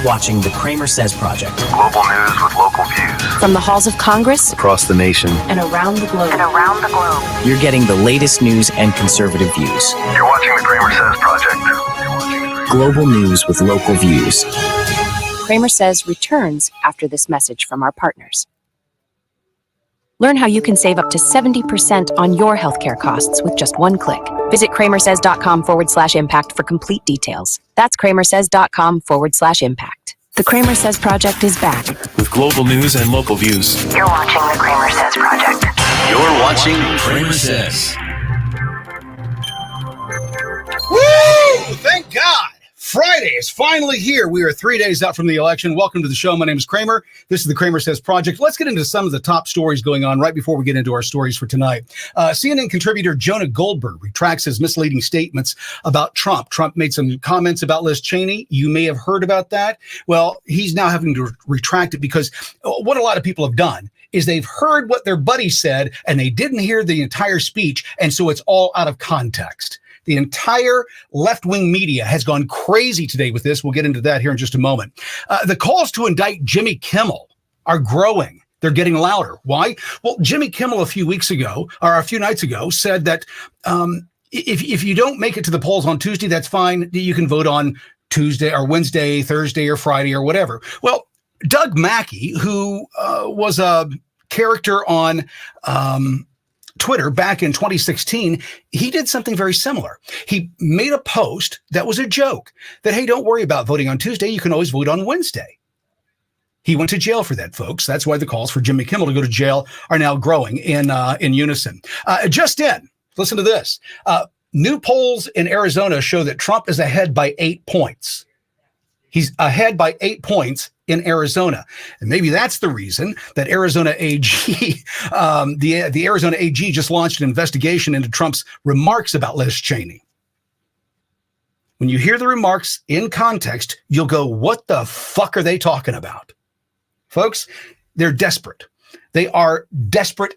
watching the CramerSez Project. Global news with local views. From the halls of Congress across the nation and around the globe. You're getting the latest news and conservative views. You're watching the CramerSez Project. Global news with local views. CramerSez returns after this message from our partners. Learn how you can save up to 70% on your healthcare costs with just one click. Visit CramerSez.com/impact for complete details. That's CramerSez.com/impact. The CramerSez Project is back. with global news and local views. You're watching the CramerSez Project. You're watching CramerSez. Woo! Thank God. Friday is finally here. We are 3 days out from the election. Welcome to the show. My name is Kramer. This is the CramerSez Project. Let's get into some of the top stories going on right before we get into our stories for tonight. CNN contributor Jonah Goldberg retracts his misleading statements about Trump. Trump made some comments about Liz Cheney. You may have heard about that. Well, he's now having to retract it because what a lot of people have done is they've heard what their buddy said and they didn't hear the entire speech. And so it's all out of context. The entire left-wing media has gone crazy today with this. We'll get into that here in just a moment. The calls to indict Jimmy Kimmel are growing. They're getting louder. Why? Well, Jimmy Kimmel a few nights ago said that if you don't make it to the polls on Tuesday, that's fine. You can vote on Tuesday or Wednesday, Thursday or Friday or whatever. Well, Doug Mackey, who was a character on Twitter back in 2016, he did something very similar. He made a post that was a joke that, hey, don't worry about voting on Tuesday. You can always vote on Wednesday. He went to jail for that, folks. That's why the calls for Jimmy Kimmel to go to jail are now growing in unison. Just in, listen to this. New polls in Arizona show that Trump is ahead by 8 points. He's ahead by 8 points in Arizona. And maybe that's the reason that Arizona AG, the Arizona AG just launched an investigation into Trump's remarks about Liz Cheney. When you hear the remarks in context, you'll go, what the fuck are they talking about? Folks, they're desperate. They are desperate.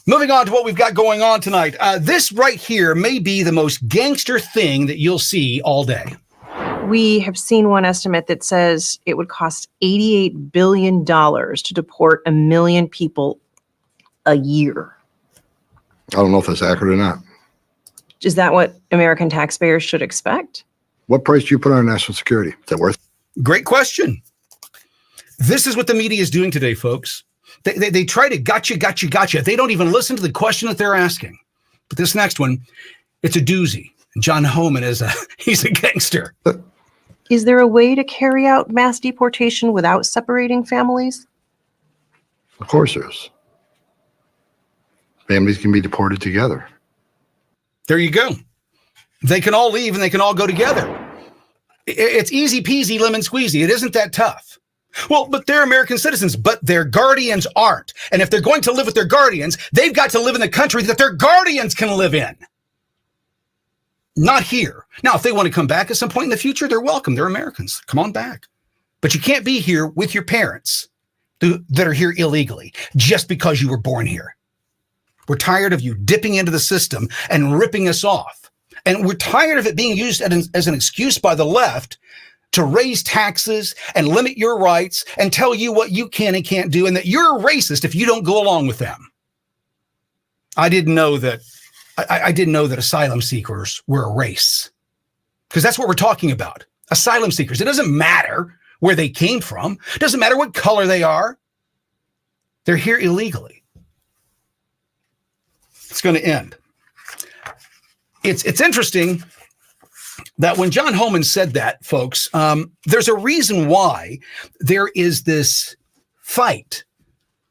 Moving on to what we've got going on tonight. This right here may be the most gangster thing that you'll see all day. We have seen one estimate that says it would cost $88 billion to deport 1 million people a year. I don't know if that's accurate or not. Is that what American taxpayers should expect? What price do you put on national security? Is that worth it? Great question. This is what the media is doing today, folks. They try to gotcha. They don't even listen to the question that they're asking. But this next one, it's a doozy. John Homan he's a gangster. Is there a way to carry out mass deportation without separating families? Of course there is. Families can be deported together. There you go. They can all leave and they can all go together. It's easy peasy, lemon squeezy. It isn't that tough. Well, but they're American citizens, but their guardians aren't. And if they're going to live with their guardians, they've got to live in the country that their guardians can live in. Not here. Now, if they want to come back at some point in the future, they're welcome. They're Americans. Come on back. But you can't be here with your parents that are here illegally just because you were born here. We're tired of you dipping into the system and ripping us off. And we're tired of it being used as an excuse by the left to raise taxes and limit your rights and tell you what you can and can't do and that you're a racist if you don't go along with them. I didn't know that asylum seekers were a race, because that's what we're talking about. Asylum seekers. It doesn't matter where they came from. It doesn't matter what color they are. They're here illegally. It's going to end. It's interesting that when John Homan said that, folks, there's a reason why there is this fight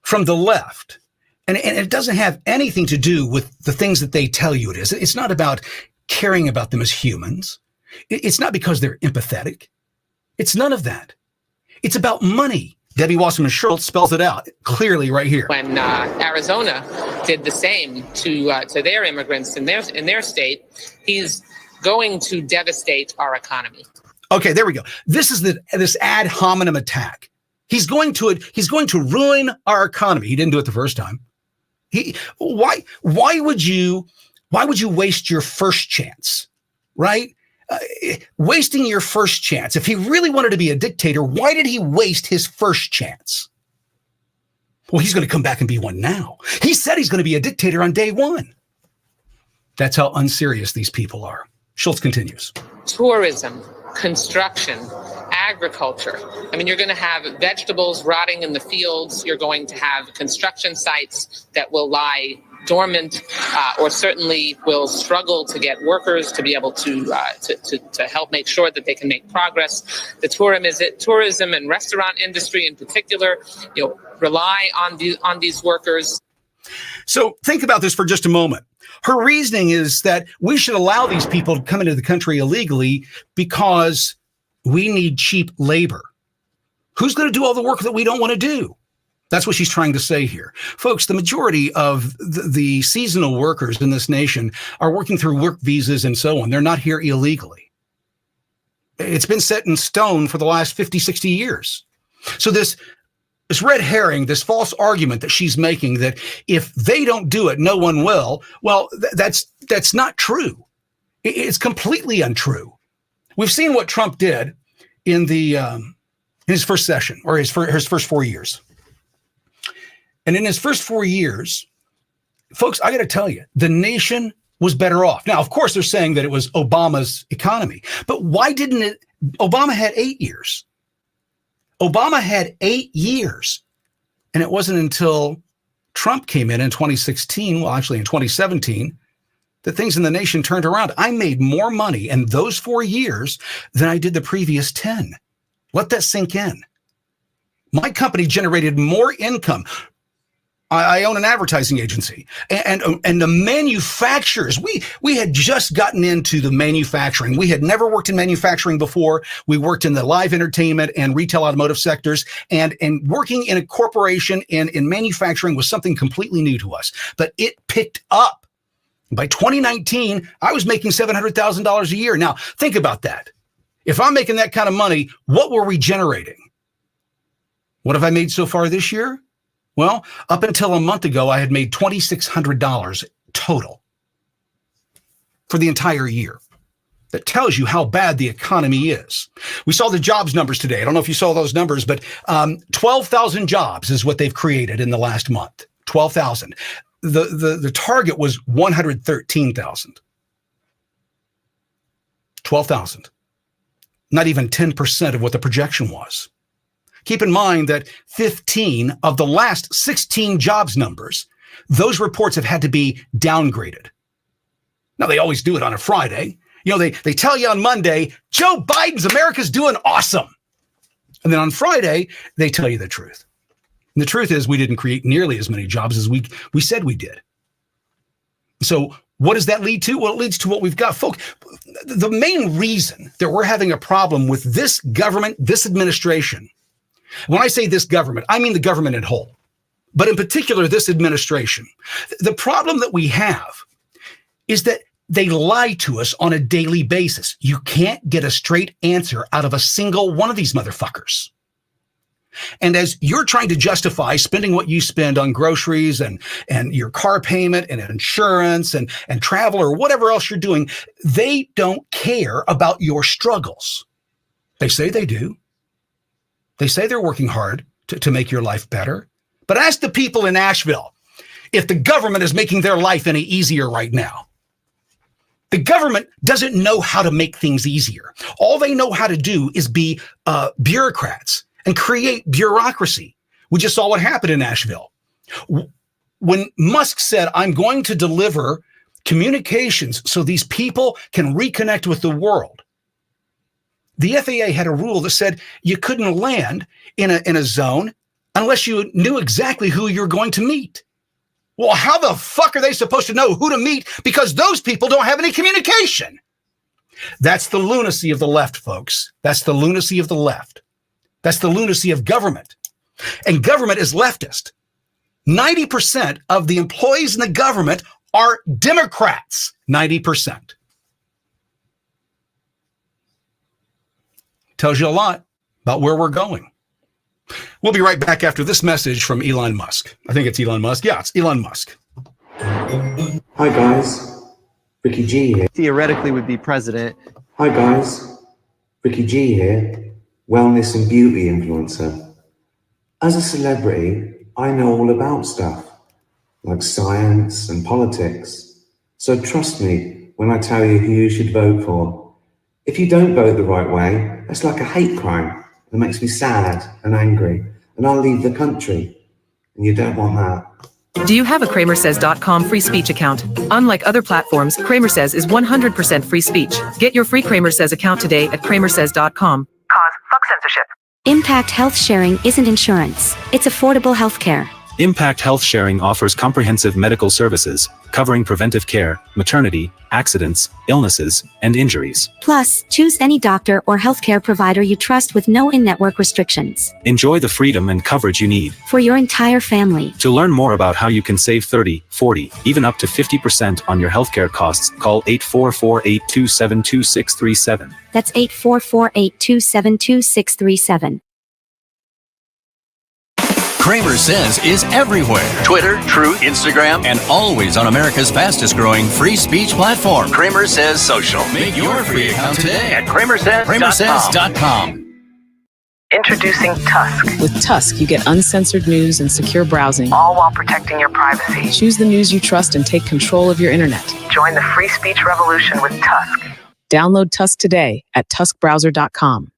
from the left. And it doesn't have anything to do with the things that they tell you it is. It's not about caring about them as humans. It's not because they're empathetic. It's none of that. It's about money. Debbie Wasserman Schultz spells it out clearly right here. When Arizona did the same to their immigrants in their state, he's going to devastate our economy. Okay, there we go. This is this ad hominem attack. He's going to ruin our economy. He didn't do it the first time. Why would you waste your first chance, right? wasting your first chance. If he really wanted to be a dictator, why did he waste his first chance? Well, he's going to come back and be one now. He said he's going to be a dictator on day one. That's how unserious these people are. Schultz continues. Tourism, construction, agriculture. I mean, you're going to have vegetables rotting in the fields. You're going to have construction sites that will lie dormant, or certainly will struggle to get workers to be able to help make sure that they can make progress. The tourism and restaurant industry in particular, rely on these workers. So think about this for just a moment. Her reasoning is that we should allow these people to come into the country illegally because we need cheap labor. Who's going to do all the work that we don't want to do? That's what she's trying to say here. Folks, the majority of the seasonal workers in this nation are working through work visas and so on. They're not here illegally. It's been set in stone for the last 50, 60 years. So this red herring, this false argument that she's making that if they don't do it, no one will, well, that's not true. It's completely untrue. We've seen what Trump did in his first session, or his first 4 years. And in his first 4 years, folks, I got to tell you, the nation was better off. Now, of course, they're saying that it was Obama's economy, but why didn't it? Obama had 8 years. Obama had 8 years. And it wasn't until Trump came in 2016, well, actually in 2017, that things in the nation turned around. I made more money in those 4 years than I did the previous 10. Let that sink in. My company generated more income. I own an advertising agency, and the manufacturers, we had just gotten into the manufacturing. We had never worked in manufacturing before. We worked in the live entertainment and retail automotive sectors, and working in a corporation and in manufacturing was something completely new to us, but it picked up. By 2019, I was making $700,000 a year. Now, think about that. If I'm making that kind of money, what were we generating? What have I made so far this year? Well, up until a month ago, I had made $2,600 total for the entire year. That tells you how bad the economy is. We saw the jobs numbers today. I don't know if you saw those numbers, but 12,000 jobs is what they've created in the last month. 12,000. The target was 113,000. 12,000. Not even 10% of what the projection was. Keep in mind that 15 of the last 16 jobs numbers, those reports have had to be downgraded. Now, they always do it on a Friday. They tell you on Monday, Joe Biden's America's doing awesome. And then on Friday, they tell you the truth. And the truth is we didn't create nearly as many jobs as we said we did. So what does that lead to? Well, it leads to what we've got. Folks, the main reason that we're having a problem with this government, this administration, when I say this government, I mean the government in whole, but in particular, this administration. The problem that we have is that they lie to us on a daily basis. You can't get a straight answer out of a single one of these motherfuckers. And as you're trying to justify spending what you spend on groceries and your car payment and insurance and travel or whatever else you're doing, they don't care about your struggles. They say they do. They say they're working hard to make your life better. But ask the people in Asheville if the government is making their life any easier right now. The government doesn't know how to make things easier. All they know how to do is be bureaucrats and create bureaucracy. We just saw what happened in Asheville. When Musk said, I'm going to deliver communications so these people can reconnect with the world, the FAA had a rule that said you couldn't land in a zone unless you knew exactly who you're going to meet. Well, how the fuck are they supposed to know who to meet? Because those people don't have any communication. That's the lunacy of the left, folks. That's the lunacy of the left. That's the lunacy of government. And government is leftist. 90% of the employees in the government are Democrats. 90%. Tells you a lot about where we're going. We'll be right back after this message from Elon Musk. I think it's Elon Musk. Yeah, it's Elon Musk. Hi guys, Ricky G here. Theoretically would be president, Hi guys, Ricky G here, wellness and beauty influencer. As a celebrity, I know all about stuff like science and politics. So trust me when I tell you who you should vote for. If you don't vote the right way, that's like a hate crime that makes me sad and angry, and I'll leave the country. And you don't want that. Do you have a CramerSez.com free speech account? Unlike other platforms, CramerSez is 100% free speech. Get your free CramerSez account today at CramerSez.com. Fuck censorship. Impact Health Sharing isn't insurance. It's affordable health care. Impact Health Sharing offers comprehensive medical services, covering preventive care, maternity, accidents, illnesses, and injuries. Plus, choose any doctor or healthcare provider you trust with no in-network restrictions. Enjoy the freedom and coverage you need for your entire family. To learn more about how you can save 30, 40, even up to 50% on your healthcare costs, call 844-827-2637. That's 844-827-2637. CramerSez is everywhere. Twitter, Truth, Instagram, and always on America's fastest growing free speech platform, CramerSez Social. Make your free account today at CramerSez.com. Introducing Tusk. With Tusk, you get uncensored news and secure browsing, all while protecting your privacy. Choose the news you trust and take control of your internet. Join the free speech revolution with Tusk. Download Tusk today at tuskbrowser.com.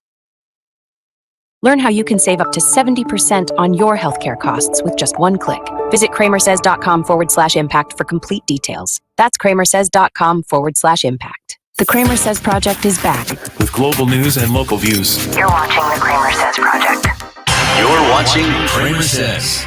Learn how you can save up to 70% on your healthcare costs with just one click. Visit CramerSez.com/impact for complete details. That's CramerSez.com/impact. The CramerSez Project is back. With global news and local views. You're watching the CramerSez Project. You're watching CramerSez.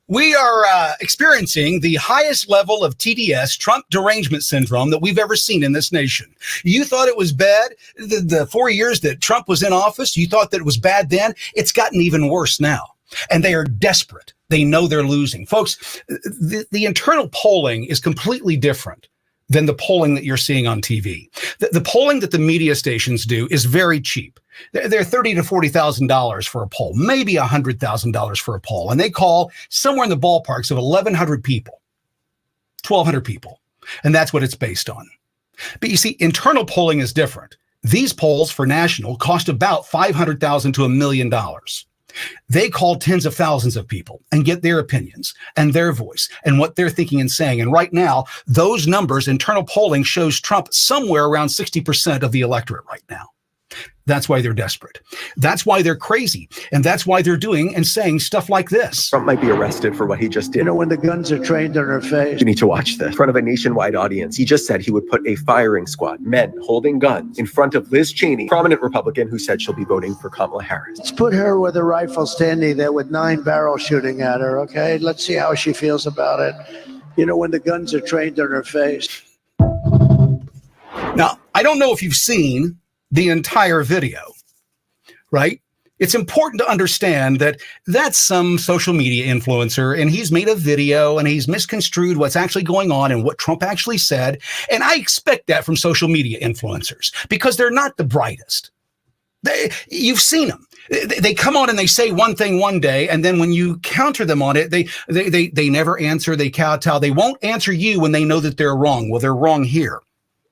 We are experiencing the highest level of TDS, Trump derangement syndrome, that we've ever seen in this nation. You thought it was bad the 4 years that Trump was in office. You thought that it was bad then. It's gotten even worse now. And they are desperate. They know they're losing. Folks, the internal polling is completely different than the polling that you're seeing on TV. The polling that the media stations do is very cheap. They're $30,000 to $40,000 for a poll, maybe $100,000 for a poll. And they call somewhere in the ballparks of 1,100 people, 1,200 people. And that's what it's based on. But you see, internal polling is different. These polls for national cost about $500,000 to $1 million. They call tens of thousands of people and get their opinions and their voice and what they're thinking and saying. And right now, those numbers, internal polling shows Trump somewhere around 60% of the electorate right now. That's why they're desperate. That's why they're crazy. And that's why they're doing and saying stuff like this. Trump might be arrested for what he just did. You know, when the guns are trained on her face. You need to watch this. In front of a nationwide audience, he just said he would put a firing squad, men holding guns, in front of Liz Cheney, prominent Republican who said she'll be voting for Kamala Harris. Let's put her with a rifle standing there with 9 barrels shooting at her, okay? Let's see how she feels about it. You know, when the guns are trained on her face. Now, I don't know if you've seen the entire video, right? It's important to understand that that's some social media influencer, and he's made a video and he's misconstrued what's actually going on and what Trump actually said. And I expect that from social media influencers because they're not the brightest. You've seen them. They come on and they say one thing one day, and then when you counter them on it, they never answer. They kowtow. They won't answer you when they know that they're wrong. Well, they're wrong here.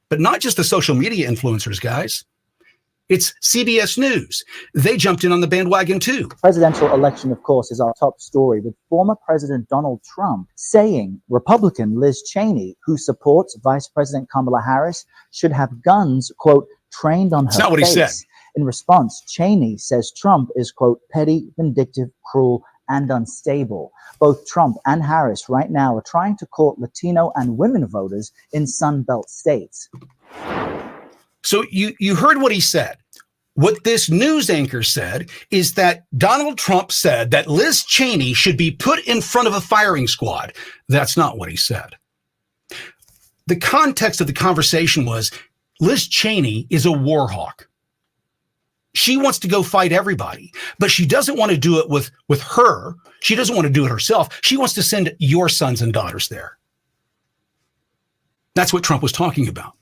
But not just the social media influencers, guys. It's CBS News. They jumped in on the bandwagon too. Presidential election, of course, is our top story, with former President Donald Trump saying Republican Liz Cheney, who supports Vice President Kamala Harris, should have guns, quote, trained on her face. That's not what he said. In response, Cheney says Trump is, quote, petty, vindictive, cruel, and unstable. Both Trump and Harris right now are trying to court Latino and women voters in Sunbelt states. So you heard what he said. What this news anchor said is that Donald Trump said that Liz Cheney should be put in front of a firing squad. That's not what he said. The context of the conversation was Liz Cheney is a war hawk. She wants to go fight everybody, but she doesn't want to do it with her. She doesn't want to do it herself. She wants to send your sons and daughters there. That's what Trump was talking about.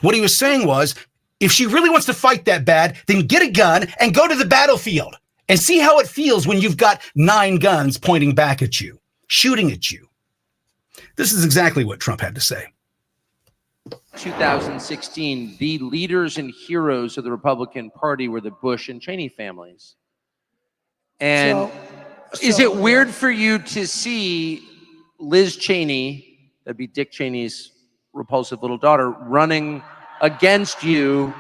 What he was saying was, if she really wants to fight that bad, then get a gun and go to the battlefield and see how it feels when you've got 9 guns pointing back at you, shooting at you. This is exactly what Trump had to say. 2016, the leaders and heroes of the Republican Party were the Bush and Cheney families. And is it weird for you to see Liz Cheney, that'd be Dick Cheney's repulsive little daughter, running against you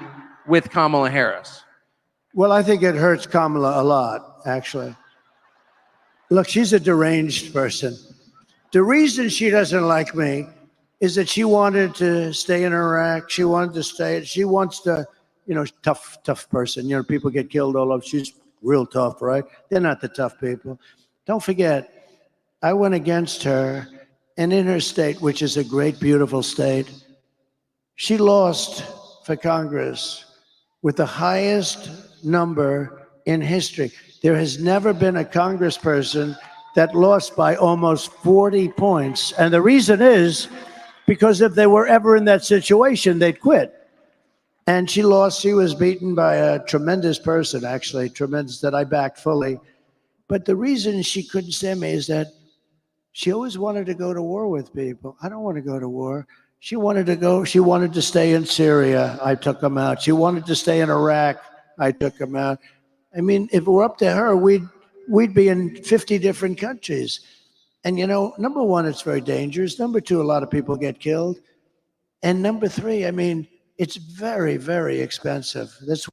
with Kamala Harris? Well, I think it hurts Kamala a lot, actually. Look, she's a deranged person. The reason she doesn't like me is that she wanted to stay in Iraq. She wanted to stay. She wants to, tough person. People get killed all over. She's real tough, right? They're not the tough people. Don't forget, I went against her, and in her state, which is a great, beautiful state, she lost for Congress with the highest number in history. There has never been a congressperson that lost by almost 40 points. And the reason is because if they were ever in that situation, they'd quit. And she lost. She was beaten by a tremendous person, actually, tremendous, that I backed fully. But the reason she couldn't stand me is that she always wanted to go to war with people. I don't want to go to war. She wanted to stay in Syria. I took them out. She wanted to stay in Iraq. I took them out. I mean, if it were up to her, we'd be in 50 different countries. And, number one, it's very dangerous. Number two, a lot of people get killed. And number three, I mean, it's very, very expensive. That's why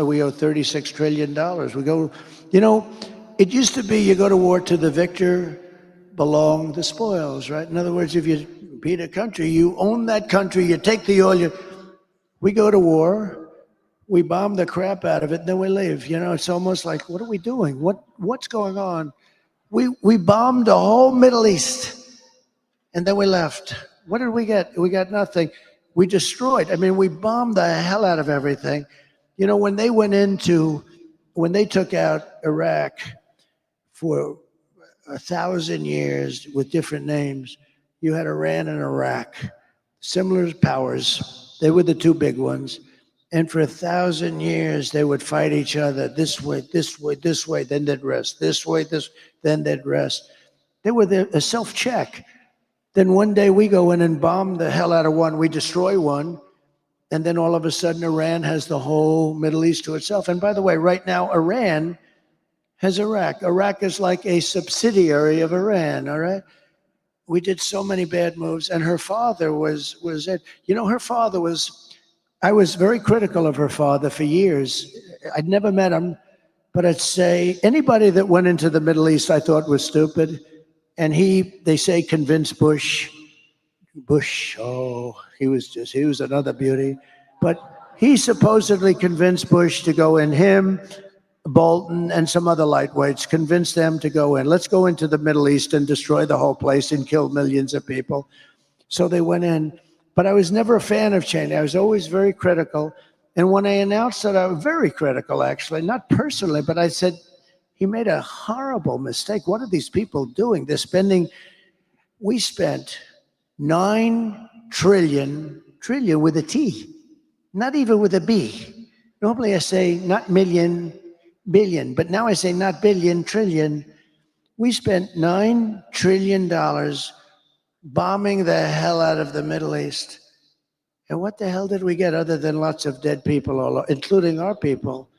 we owe $36 trillion. We go, it used to be you go to war, to the victor belong the spoils, right? In other words, if you beat a country, you own that country, you take the oil. We go to war, we bomb the crap out of it, and then we leave. It's almost like, what are we doing? What's going on? We bombed the whole Middle East, and then we left. What did we get? We got nothing. We destroyed. I mean, we bombed the hell out of everything. When they took out Iraq for 1,000 years with different names, you had Iran and Iraq, similar powers. They were the two big ones. And for 1,000 years, they would fight each other this way, this way, this way, then they'd rest. This way, then they'd rest. They were a self-check. Then one day we go in and bomb the hell out of one. We destroy one. And then all of a sudden, Iran has the whole Middle East to itself. And by the way, right now, Iran has Iraq. Iraq is like a subsidiary of Iran, all right? We did so many bad moves. And her father was it. Her father I was very critical of her father for years. I'd never met him, but I'd say anybody that went into the Middle East I thought was stupid. And they say, convinced Bush, he was another beauty. But he supposedly convinced Bush to go in, him, Bolton, and some other lightweights, convinced them to go in. Let's go into the Middle East and destroy the whole place and kill millions of people. So they went in. But I was never a fan of Cheney. I was always very critical. And when I announced that, I was very critical, actually, not personally, but I said, he made a horrible mistake. What are these people doing? We spent 9 trillion with a T, not even with a B. Normally I say not million, billion, but now I say not billion, trillion. We spent $9 trillion bombing the hell out of the Middle East. And what the hell did we get other than lots of dead people, including our people?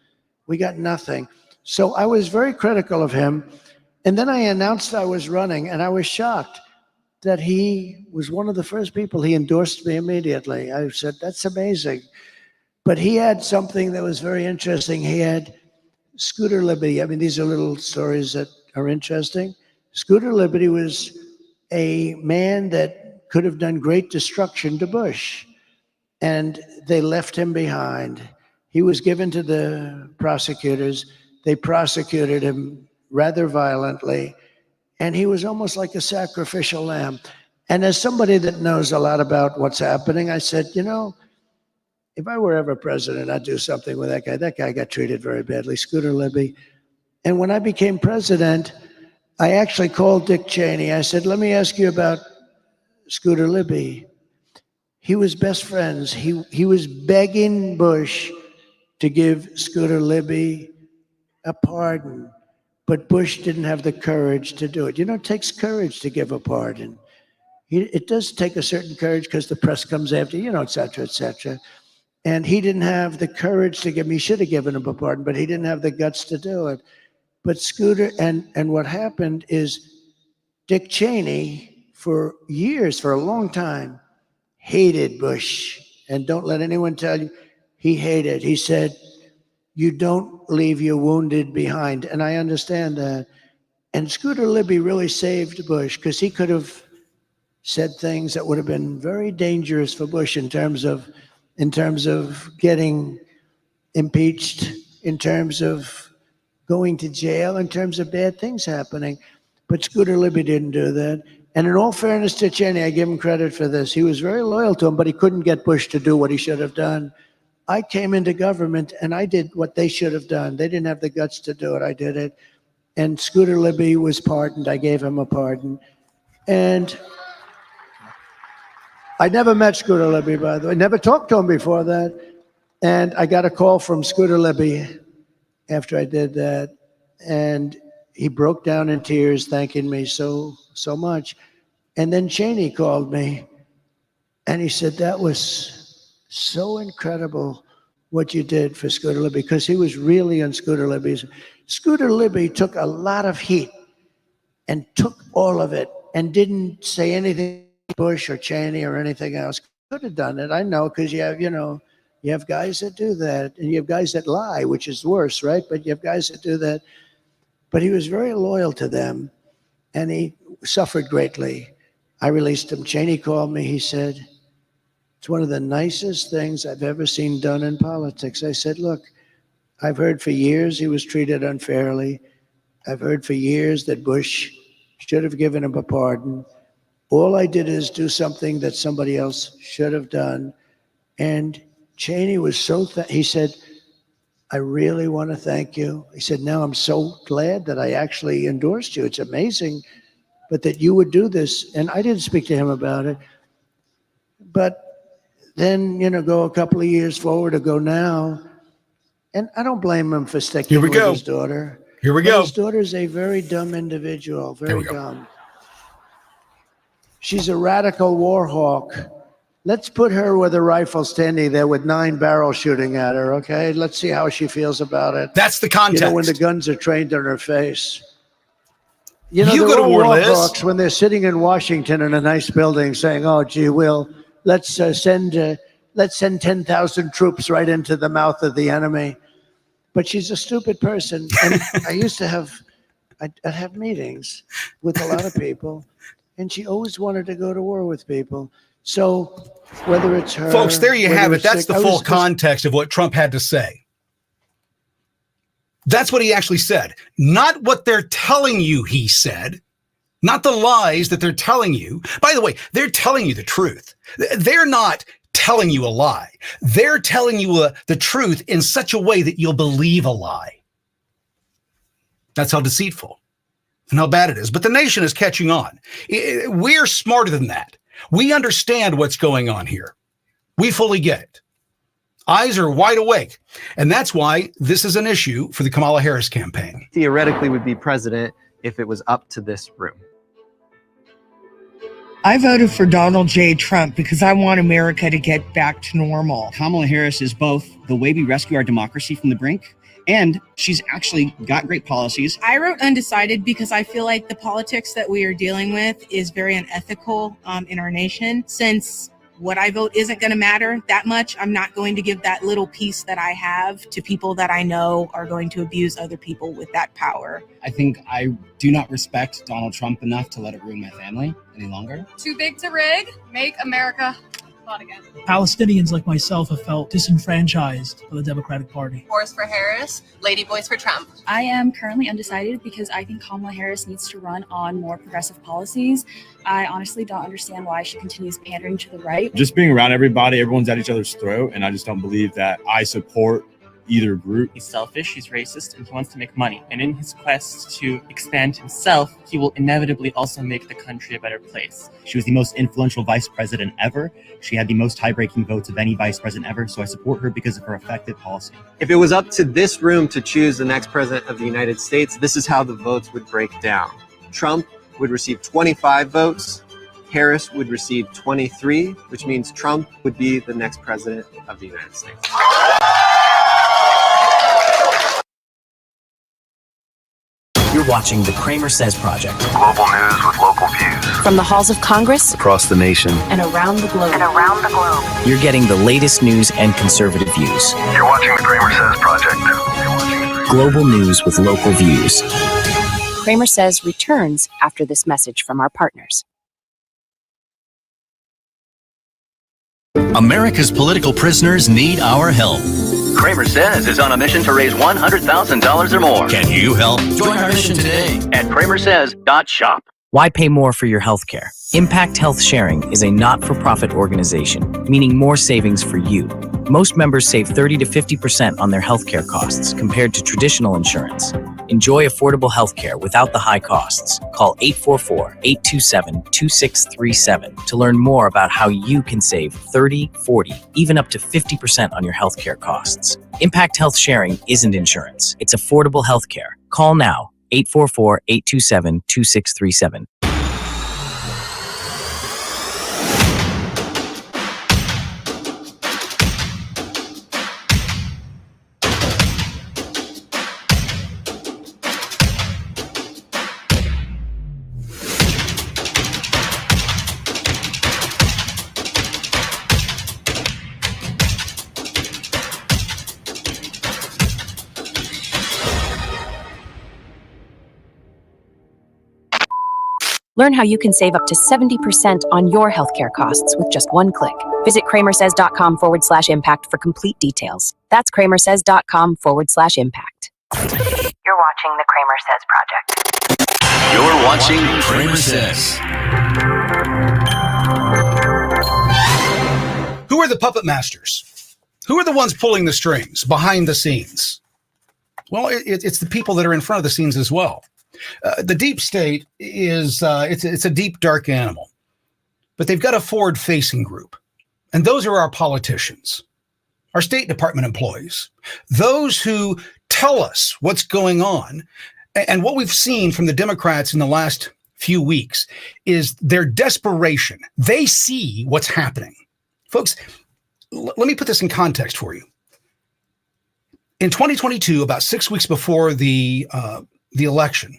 We got nothing. So I was very critical of him. And then I announced I was running, and I was shocked that he was one of the first people. He endorsed me immediately. I said, that's amazing. But he had something that was very interesting. He had Scooter Libby. I mean, these are little stories that are interesting. Scooter Libby was a man that could have done great destruction to Bush, and they left him behind. He was given to the prosecutors. They prosecuted him rather violently. And he was almost like a sacrificial lamb. And as somebody that knows a lot about what's happening, I said, you know, if I were ever president, I'd do something with that guy. That guy got treated very badly, Scooter Libby. And when I became president, I actually called Dick Cheney. I said, let me ask you about Scooter Libby. He was best friends. He was begging Bush to give Scooter Libby a pardon, but Bush didn't have the courage to do it. You know, it takes courage to give a pardon. It does take a certain courage because the press comes after you, et cetera, et cetera. And he didn't have the courage to give him, he should have given him a pardon, but he didn't have the guts to do it. But Scooter, and what happened is Dick Cheney, for years, for a long time, hated Bush. And don't let anyone tell you, he hated. He said, you don't leave your wounded behind. And I understand that. And Scooter Libby really saved Bush because he could have said things that would have been very dangerous for Bush in terms of getting impeached, in terms of going to jail, in terms of bad things happening. But Scooter Libby didn't do that. And in all fairness to Cheney, I give him credit for this. He was very loyal to him, but he couldn't get Bush to do what he should have done. I came into government and I did what they should have done. They didn't have the guts to do it. I did it. And Scooter Libby was pardoned. I gave him a pardon. And I never met Scooter Libby, by the way. Never talked to him before that. And I got a call from Scooter Libby after I did that. And he broke down in tears, thanking me so much. And then Cheney called me and he said, that was so incredible what you did for Scooter Libby, because he was really on Scooter Libby's. Scooter Libby took a lot of heat and took all of it and didn't say anything to Bush or Cheney or anything else. Could have done it, I know, because you have guys that do that, and you have guys that lie, which is worse, right? But you have guys that do that. But he was very loyal to them, and he suffered greatly. I released him. Cheney called me. He said, it's one of the nicest things I've ever seen done in politics. I said, look, I've heard for years he was treated unfairly. I've heard for years that Bush should have given him a pardon. All I did is do something that somebody else should have done. And Cheney was he said, I really want to thank you. He said, now I'm so glad that I actually endorsed you. It's amazing, but that you would do this. And I didn't speak to him about it. But then, go a couple of years forward or go now, and I don't blame him for sticking with his daughter. Here we go. His daughter's a very dumb individual, very dumb. She's a radical war hawk. Let's put her with a rifle standing there with 9 barrels shooting at her, okay? Let's see how she feels about it. That's the context. When the guns are trained on her face. You go to war, Liz. Hawks when they're sitting in Washington in a nice building saying, oh, gee, let's send 10,000 troops right into the mouth of the enemy. But she's a stupid person. And I'd have meetings with a lot of people, and she always wanted to go to war with people. So whether it's her... Folks, there you have it. That's the full context of what Trump had to say. That's what he actually said. Not what they're telling you he said. Not the lies that they're telling you. By the way, they're telling you the truth. They're not telling you a lie. They're telling you the truth in such a way that you'll believe a lie. That's how deceitful and how bad it is. But the nation is catching on. We're smarter than that. We understand what's going on here. We fully get it. Eyes are wide awake. And that's why this is an issue for the Kamala Harris campaign. Theoretically would be president if it was up to this room. I voted for Donald J. Trump because I want America to get back to normal. Kamala Harris is both the way we rescue our democracy from the brink, and she's actually got great policies. I wrote undecided because I feel like the politics that we are dealing with is very unethical in our nation. Since what I vote isn't going to matter that much, I'm not going to give that little piece that I have to people that I know are going to abuse other people with that power. I think I do not respect Donald Trump enough to let it ruin my family any longer. Too big to rig, make America Palestinians like myself have felt disenfranchised by the Democratic Party. Horse for Harris, lady boys for Trump. I am currently undecided because I think Kamala Harris needs to run on more progressive policies. I honestly don't understand why she continues pandering to the right. Just being around everybody, everyone's at each other's throat, and I just don't believe that I support either group. He's selfish, he's racist, and he wants to make money. And in his quest to expand himself, he will inevitably also make the country a better place. She was the most influential vice president ever. She had the most tie-breaking votes of any vice president ever, so I support her because of her effective policy. If it was up to this room to choose the next president of the United States, this is how the votes would break down. Trump would receive 25 votes. Harris would receive 23, which means Trump would be the next president of the United States. You're watching the CramerSez Project. Global news with local views. From the halls of Congress Across the nation. and around the globe. You're You're getting the latest news and conservative views. You're watching the CramerSez Project. Global news with local views. CramerSez returns after this message from our partners. America's political prisoners need our help. CramerSez is on a mission to raise $100,000 or more. Can you help? Join our mission today at CramerSez.shop. Why pay more for your health care? Impact Health Sharing is a not-for-profit organization, meaning more savings for you. Most members save 30 to 50% on their healthcare costs compared to traditional insurance. Enjoy affordable healthcare without the high costs. Call 844-827-2637 to learn more about how you can save 30, 40, even up to 50% on your healthcare costs. Impact Health Sharing isn't insurance. It's affordable healthcare. Call now, 844-827-2637. Learn how you can save up to 70% on your healthcare costs with just one click. Visit CramerSez.com/impact for complete details. That's CramerSez.com/impact. You're watching the CramerSez Project. You're watching CramerSez. Who are the puppet masters? Who are the ones pulling the strings behind the scenes? Well, it's the people that are in front of the scenes as well. The deep state is it's a deep, dark animal, but they've got a forward-facing group, and those are our politicians, our State Department employees, those who tell us what's going on. And what we've seen from the Democrats in the last few weeks is their desperation. They see what's happening. Folks, let me put this in context for you. In 2022, about 6 weeks before the election,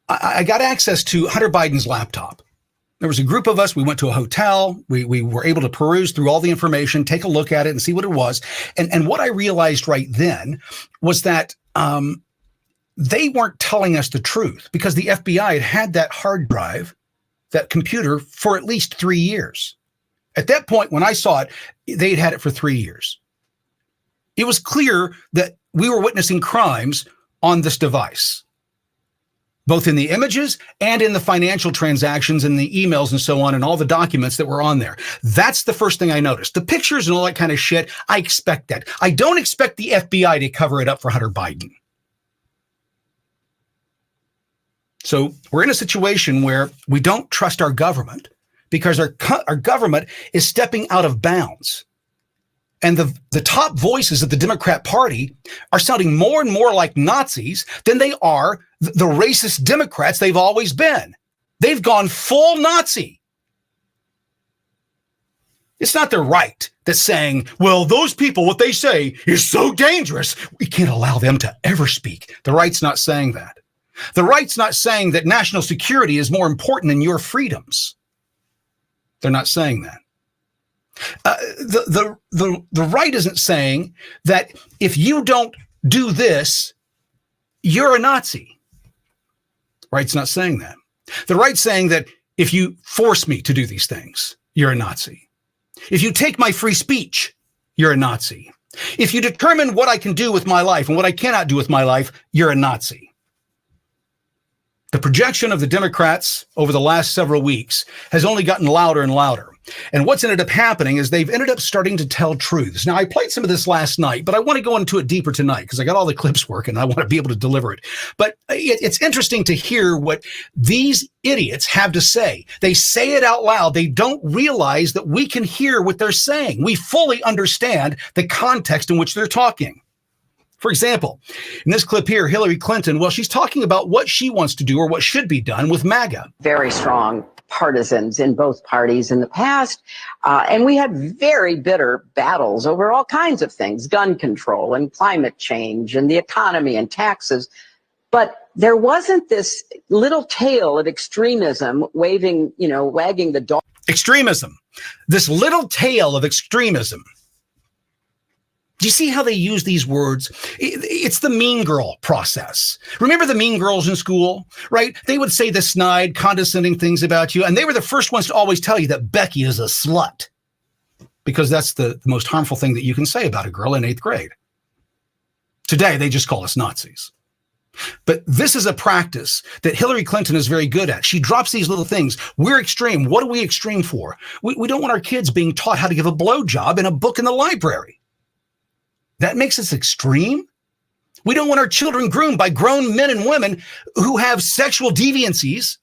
I got access to Hunter Biden's laptop. There was a group of us. We went to a hotel. We were able to peruse through all the information, take a look at it and see what it was. And what I realized right then was that they weren't telling us the truth, because the FBI had that hard drive, that computer, for at least 3 years. At that point, when I saw it, they'd had it for 3 years. It was clear that we were witnessing crimes on this device, both in the images and in the financial transactions and the emails and so on, and all the documents that were on there. That's the first thing I noticed. The pictures and all that kind of shit, I expect that. I don't expect the FBI to cover it up for Hunter Biden. So we're in a situation where we don't trust our government because our government is stepping out of bounds. And the top voices of the Democrat Party are sounding more and more like Nazis than they are the racist Democrats they've always been. They've gone full Nazi. It's not the right that's saying, well, those people, what they say is so dangerous, we can't allow them to ever speak. The right's not saying that. The right's not saying that national security is more important than your freedoms. They're not saying that. The right isn't saying that if you don't do this, you're a Nazi. Right's not saying that. The right's saying that If you force me to do these things, you're a Nazi. If you take my free speech, you're a Nazi. If you determine what I can do with my life and what I cannot do with my life, you're a Nazi. The projection of the Democrats over the last several weeks has only gotten louder and louder. And what's ended up happening is they've ended up starting to tell truths. Now, I played some of this last night, but I want to go into it deeper tonight because I got all the clips working. I want to be able to deliver it. But it's interesting to hear what these idiots have to say. They say it out loud. They don't realize that we can hear what they're saying. We fully understand the context in which they're talking. For example, in this clip here, Hillary Clinton, well, she's talking about what she wants to do or what should be done with MAGA. Very strong partisans in both parties in the past. And we had very bitter battles over all kinds of things, gun control and climate change and the economy and taxes. But there wasn't this little tail of extremism wagging the dog. Extremism, this little tail of extremism. Do you see how they use these words? It's the mean girl process. Remember the mean girls in school, right? They would say the snide, condescending things about you, and they were the first ones to always tell you that Becky is a slut, because that's the most harmful thing that you can say about a girl in 8th grade. Today, they just call us Nazis. But this is a practice that Hillary Clinton is very good at. She drops these little things. We're extreme. What are we extreme for? We don't want our kids being taught how to give a blowjob in a book in the library. That makes us extreme. We don't want our children groomed by grown men and women who have sexual deviancies.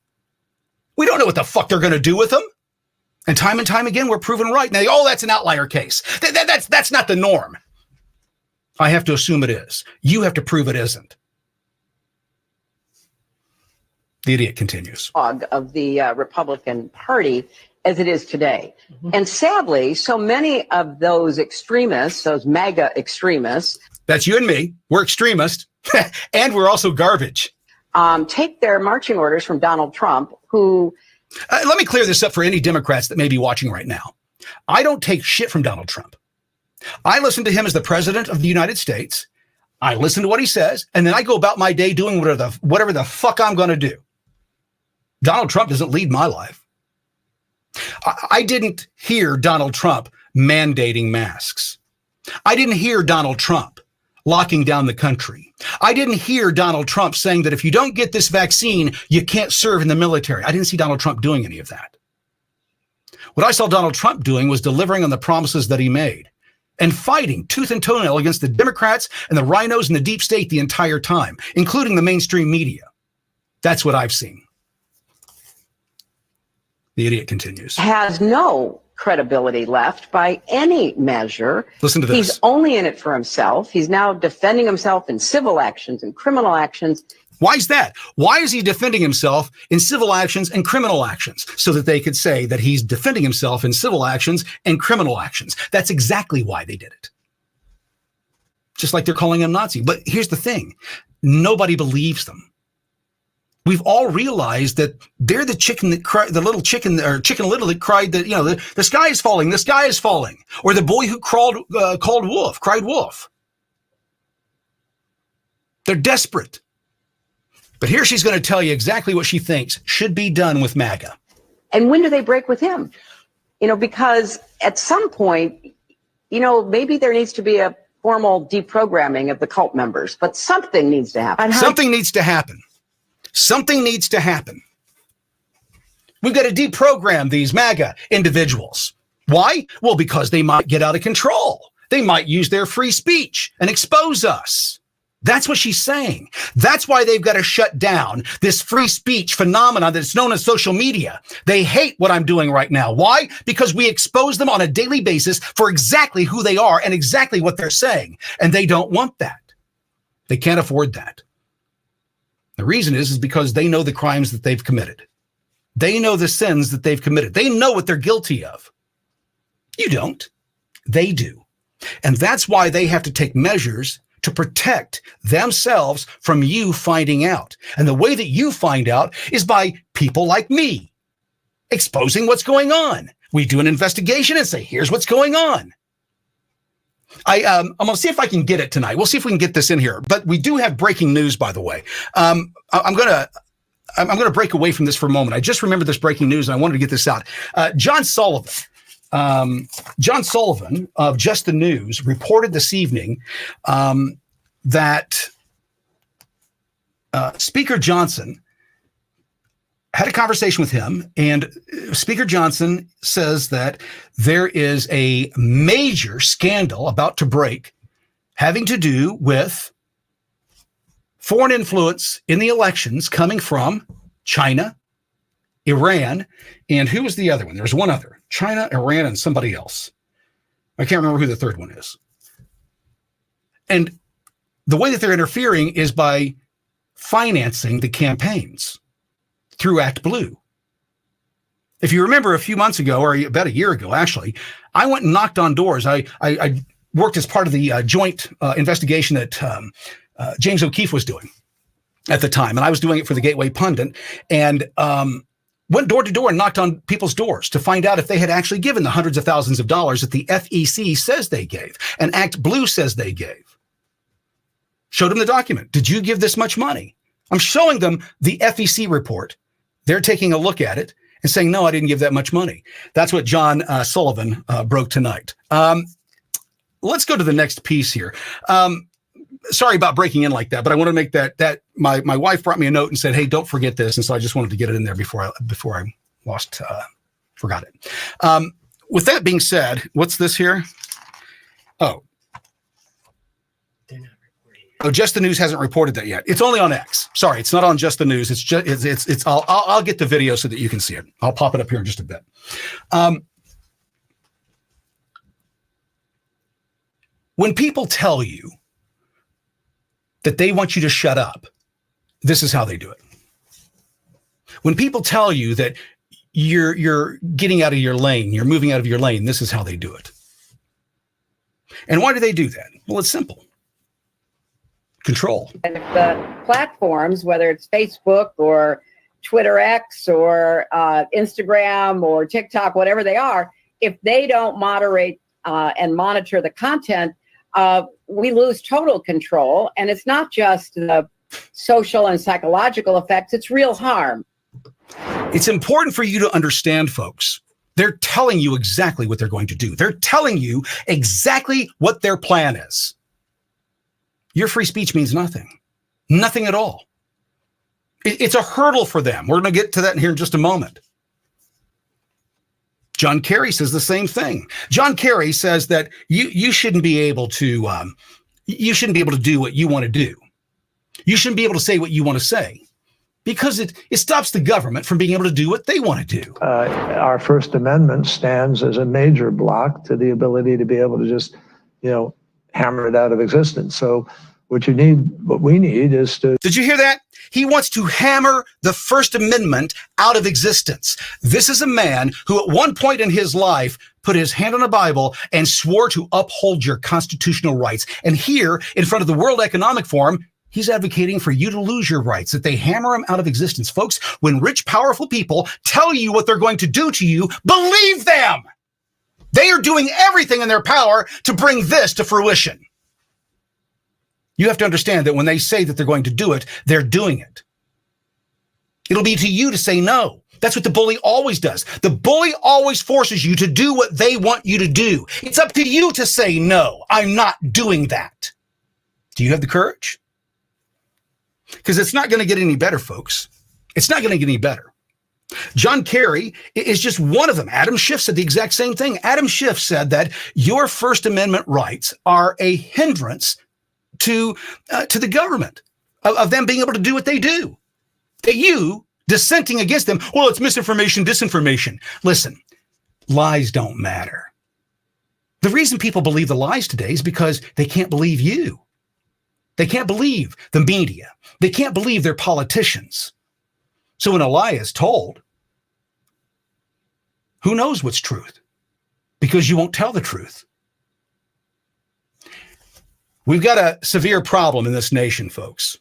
We don't know what the fuck they're going to do with them. And time again, we're proven right. Now, that's an outlier case. That's not the norm. I have to assume it is. You have to prove it isn't. The idiot continues. Of the Republican Party as it is today. Mm-hmm. And sadly, so many of those extremists, those MAGA extremists. That's you and me. We're extremists. And we're also garbage. Take their marching orders from Donald Trump, who... let me clear this up for any Democrats that may be watching right now. I don't take shit from Donald Trump. I listen to him as the president of the United States. I listen to what he says, and then I go about my day doing whatever the fuck I'm going to do. Donald Trump doesn't lead my life. I didn't hear Donald Trump mandating masks. I didn't hear Donald Trump locking down the country. I didn't hear Donald Trump saying that if you don't get this vaccine, you can't serve in the military. I didn't see Donald Trump doing any of that. What I saw Donald Trump doing was delivering on the promises that he made and fighting tooth and toenail against the Democrats and the rhinos and the deep state the entire time, including the mainstream media. That's what I've seen. The idiot continues. Has no credibility left by any measure. Listen to this. He's only in it for himself. He's now defending himself in civil actions and criminal actions. Why is that? Why is he defending himself in civil actions and criminal actions? So that they could say that he's defending himself in civil actions and criminal actions. That's exactly why they did it. Just like they're calling him Nazi. But here's the thing. Nobody believes them. We've all realized that they're the chicken that cried, the little chicken or Chicken Little that cried that, the sky is falling, the sky is falling. Or the boy who cried wolf. They're desperate. But here she's going to tell you exactly what she thinks should be done with MAGA. And when do they break with him? Because at some point, maybe there needs to be a formal deprogramming of the cult members, but something needs to happen. Something needs to happen. Something needs to happen. We've got to deprogram these MAGA individuals. Why? Well, because they might get out of control. They might use their free speech and expose us. That's what she's saying. That's why they've got to shut down this free speech phenomenon that's known as social media. They hate what I'm doing right now. Why? Because we expose them on a daily basis for exactly who they are and exactly what they're saying. And they don't want that. They can't afford that. The reason is because they know the crimes that they've committed. They know the sins that they've committed. They know what they're guilty of. You don't. They do. And that's why they have to take measures to protect themselves from you finding out. And the way that you find out is by people like me exposing what's going on. We do an investigation and say, here's what's going on. I'm going to see if I can get it tonight. We'll see if we can get this in here. But we do have breaking news, by the way. I'm going to I'm going to break away from this for a moment. I just remembered this breaking news, and I wanted to get this out. John Sullivan of Just the News reported this evening that Speaker Johnson had a conversation with him, and Speaker Johnson says that there is a major scandal about to break having to do with foreign influence in the elections coming from China, Iran, and who was the other one? There's one other. China, Iran, and somebody else. I can't remember who the third one is. And the way that they're interfering is by financing the campaigns through Act Blue. If you remember a few months ago, or about a year ago, actually, I went and knocked on doors. I worked as part of the joint investigation that James O'Keefe was doing at the time, and I was doing it for the Gateway Pundit, and went door to door and knocked on people's doors to find out if they had actually given the hundreds of thousands of dollars that the FEC says they gave, and Act Blue says they gave. Showed them the document. Did you give this much money? I'm showing them the FEC report. They're taking a look at it and saying, no, I didn't give that much money. That's what John Sullivan broke tonight. Let's go to the next piece here. Sorry about breaking in like that, but I want to make that my wife brought me a note and said, hey, don't forget this. And so I just wanted to get it in there before I forgot it. With that being said, what's this here? Oh, Just the News hasn't reported that yet. It's only on X. Sorry, it's not on Just the News. It's just it's. I'll get the video so that you can see it. I'll pop it up here in just a bit. When people tell you that they want you to shut up, this is how they do it. When people tell you that you're getting out of your lane, you're moving out of your lane, this is how they do it. And why do they do that? Well, it's simple. Control. And if the platforms, whether it's Facebook or Twitter X or Instagram or TikTok, whatever they are, if they don't moderate and monitor the content, we lose total control. And it's not just the social and psychological effects, it's real harm. It's important for you to understand, folks. They're telling you exactly what they're going to do. They're telling you exactly what their plan is. Your free speech means nothing. Nothing at all. It's a hurdle for them. We're going to get to that here in just a moment. John Kerry says the same thing. John Kerry says that you shouldn't be able to do what you want to do. You shouldn't be able to say what you want to say because it stops the government from being able to do what they want to do. Our First Amendment stands as a major block to the ability to be able to just, hammer it out of existence. So what we need is to... Did you hear that? He wants to hammer the First Amendment out of existence. This is a man who at one point in his life put his hand on a Bible and swore to uphold your constitutional rights. And here in front of the World Economic Forum, he's advocating for you to lose your rights, that they hammer them out of existence. Folks, when rich, powerful people tell you what they're going to do to you, believe them. They are doing everything in their power to bring this to fruition. You have to understand that when they say that they're going to do it, they're doing it. It'll be to you to say no. That's what the bully always does. The bully always forces you to do what they want you to do. It's up to you to say no. I'm not doing that. Do you have the courage? Because it's not going to get any better, folks. It's not going to get any better. John Kerry is just one of them. Adam Schiff said the exact same thing. Adam Schiff said that your First Amendment rights are a hindrance to the government, of them being able to do what they do. That you dissenting against them, well, it's misinformation, disinformation. Listen, lies don't matter. The reason people believe the lies today is because they can't believe you. They can't believe the media. They can't believe their politicians. So when a lie is told, who knows what's truth? Because you won't tell the truth. We've got a severe problem in this nation, folks.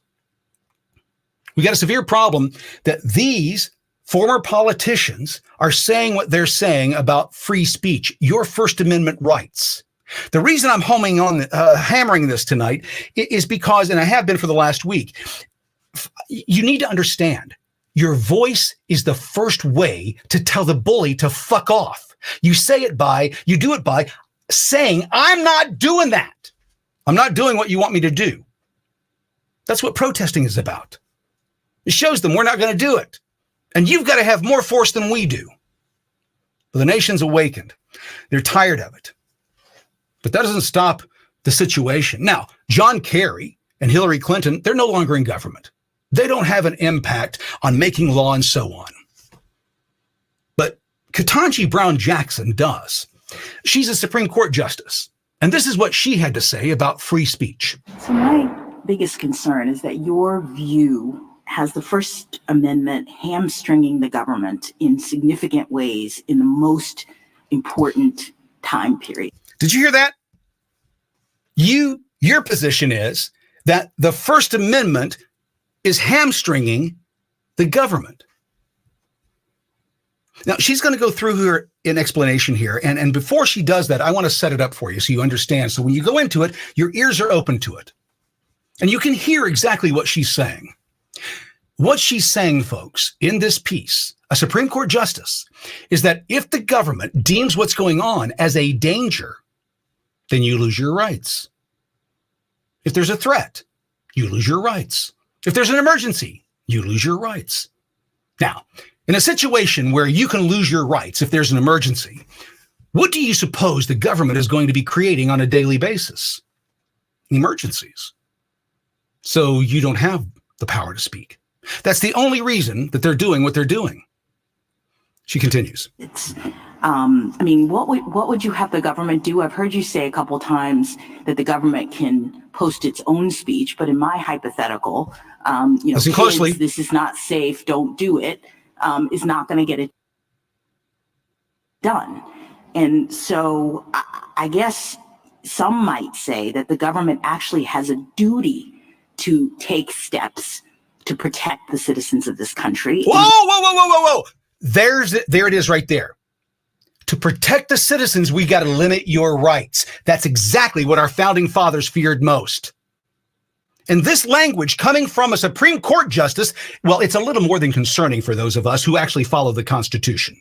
We've got a severe problem that these former politicians are saying what they're saying about free speech, your First Amendment rights. The reason I'm hammering this tonight is because, and I have been for the last week, you need to understand your voice is the first way to tell the bully to fuck off. You do it by saying, I'm not doing that. I'm not doing what you want me to do. That's what protesting is about. It shows them we're not going to do it. And you've got to have more force than we do. But the nation's awakened. They're tired of it. But that doesn't stop the situation. Now, John Kerry and Hillary Clinton, they're no longer in government. They don't have an impact on making law and so on. But Ketanji Brown Jackson does. She's a Supreme Court justice. And this is what she had to say about free speech. So my biggest concern is that your view has the First Amendment hamstringing the government in significant ways in the most important time period. Did you hear that? Your position is that the First Amendment is hamstringing the government. Now, she's going to go through her an explanation here. And before she does that, I want to set it up for you so you understand. So when you go into it, your ears are open to it. And you can hear exactly what she's saying. What she's saying, folks, in this piece, a Supreme Court justice, is that if the government deems what's going on as a danger, then you lose your rights. If there's a threat, you lose your rights. If there's an emergency, you lose your rights. Now, in a situation where you can lose your rights if there's an emergency, what do you suppose the government is going to be creating on a daily basis? Emergencies. So you don't have the power to speak. That's the only reason that they're doing what they're doing. She continues. What would you have the government do? I've heard you say a couple times that the government can post its own speech, but in my hypothetical, listen closely. This is not safe, don't do it, is not going to get it done. And so I guess some might say that the government actually has a duty to take steps to protect the citizens of this country. Whoa. There it is right there. To protect the citizens, we got to limit your rights. That's exactly what our founding fathers feared most. And this language coming from a Supreme Court justice, well, it's a little more than concerning for those of us who actually follow the Constitution.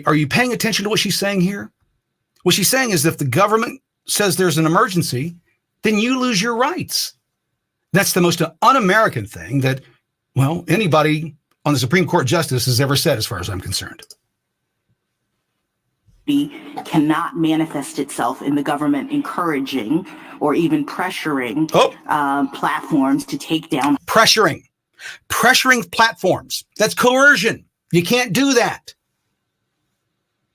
Are you paying attention to what she's saying here? What she's saying is if the government says there's an emergency, then you lose your rights. That's the most un-American thing that, well, anybody on the Supreme Court justice has ever said, as far as I'm concerned. Cannot manifest itself in the government encouraging or even pressuring platforms to take down. Pressuring platforms. That's coercion. You can't do that.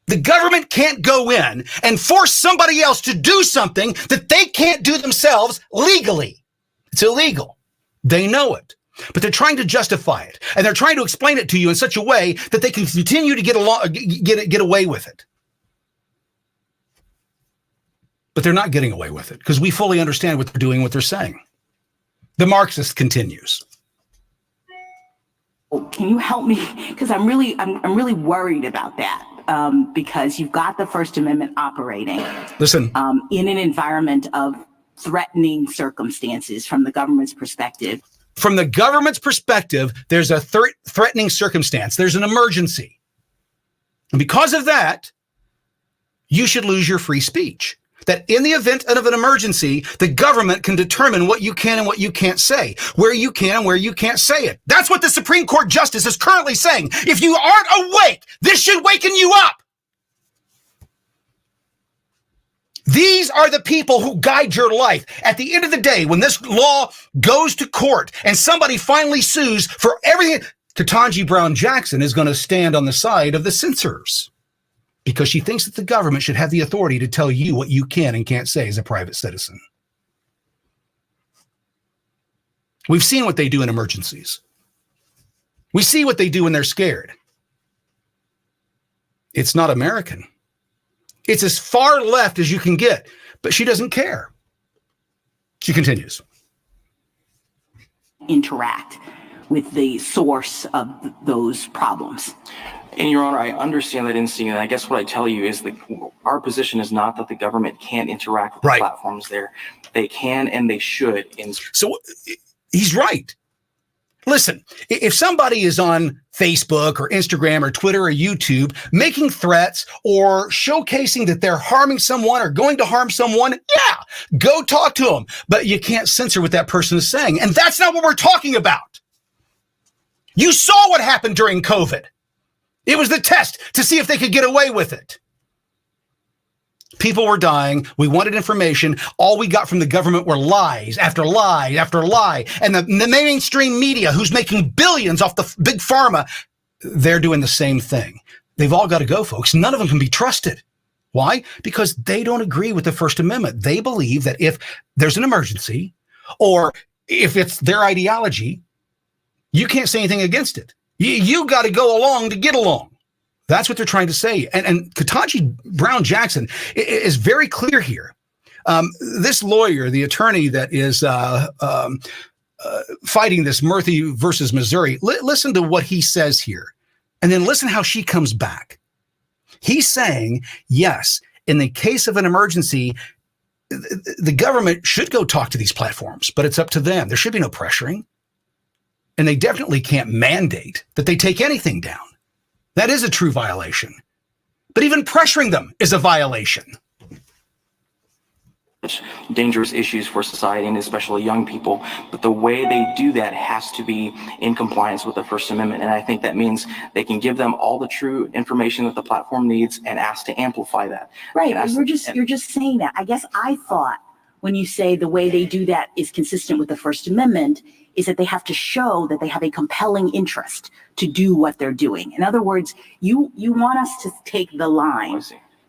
The government can't go in and force somebody else to do something that they can't do themselves legally. It's illegal. They know it. But they're trying to justify it. And they're trying to explain it to you in such a way that they can continue to get away with it. But they're not getting away with it because we fully understand what they're doing, what they're saying. The Marxist continues. Can you help me? Because I'm really worried about that. Because you've got the First Amendment operating. Listen. In an environment of threatening circumstances from the government's perspective. From the government's perspective, there's a threatening circumstance. There's an emergency. And because of that, you should lose your free speech. That in the event of an emergency, the government can determine what you can and what you can't say, where you can and where you can't say it. That's what the Supreme Court justice is currently saying. If you aren't awake, this should waken you up. These are the people who guide your life. At the end of the day, when this law goes to court and somebody finally sues for everything, Ketanji Brown Jackson is going to stand on the side of the censors because she thinks that the government should have the authority to tell you what you can and can't say as a private citizen. We've seen what they do in emergencies. We see what they do when they're scared. It's not American. It's as far left as you can get, but she doesn't care. She continues. Interact with the source of those problems. And Your Honor, I understand that instinct, and I guess what I tell you is that our position is not that the government can't interact with the platforms there. They can and they should. So He's right. Listen, if somebody is on Facebook or Instagram or Twitter or YouTube making threats or showcasing that they're harming someone or going to harm someone, yeah, go talk to them. But you can't censor what that person is saying. And that's not what we're talking about. You saw what happened during COVID. It was the test to see if they could get away with it. People were dying. We wanted information. All we got from the government were lies after lie after lie. And the mainstream media, who's making billions off the big pharma, they're doing the same thing. They've all got to go, folks. None of them can be trusted. Why? Because they don't agree with the First Amendment. They believe that if there's an emergency or if it's their ideology, you can't say anything against it. You got to go along to get along. That's what they're trying to say. And Ketanji Brown Jackson is very clear here. This lawyer, the attorney that is fighting this Murphy versus Missouri, listen to what he says here. And then listen how she comes back. He's saying, yes, in the case of an emergency, the government should go talk to these platforms, but it's up to them. There should be no pressuring. And they definitely can't mandate that they take anything down. That is a true violation. But even pressuring them is a violation. Dangerous issues for society and especially young people. But the way they do that has to be in compliance with the First Amendment. And I think that means they can give them all the true information that the platform needs and ask to amplify that. Right. And you're just saying that. I guess I thought when you say the way they do that is consistent with the First Amendment is that they have to show that they have a compelling interest to do what they're doing. In other words, you want us to take the line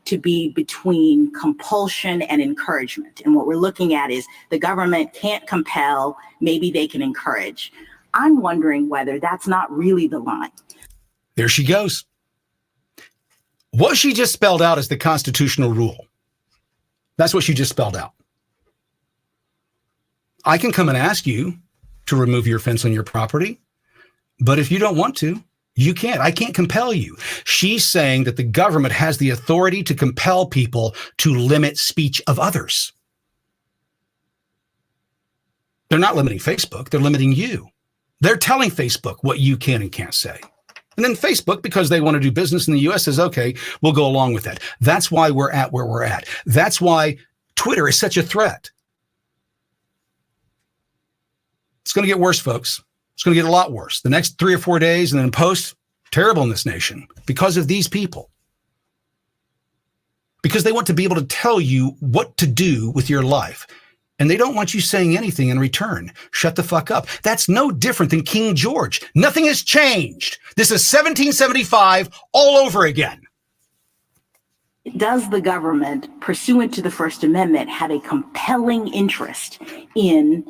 to be between compulsion and encouragement. And what we're looking at is the government can't compel, maybe they can encourage. I'm wondering whether that's not really the line. There she goes. What she just spelled out is the constitutional rule. That's what she just spelled out. I can come and ask you to remove your fence on your property. But if you don't want to, you can't. I can't compel you. She's saying that the government has the authority to compel people to limit speech of others. They're not limiting Facebook. They're limiting you. They're telling Facebook what you can and can't say. And then Facebook, because they want to do business in the U.S., says, okay, we'll go along with that. That's why we're at where we're at. That's why Twitter is such a threat. It's going to get worse, folks. It's going to get a lot worse. The next 3 or 4 days and then post, terrible in this nation because of these people. Because they want to be able to tell you what to do with your life. And they don't want you saying anything in return. Shut the fuck up. That's no different than King George. Nothing has changed. This is 1775 all over again. Does the government, pursuant to the First Amendment, have a compelling interest in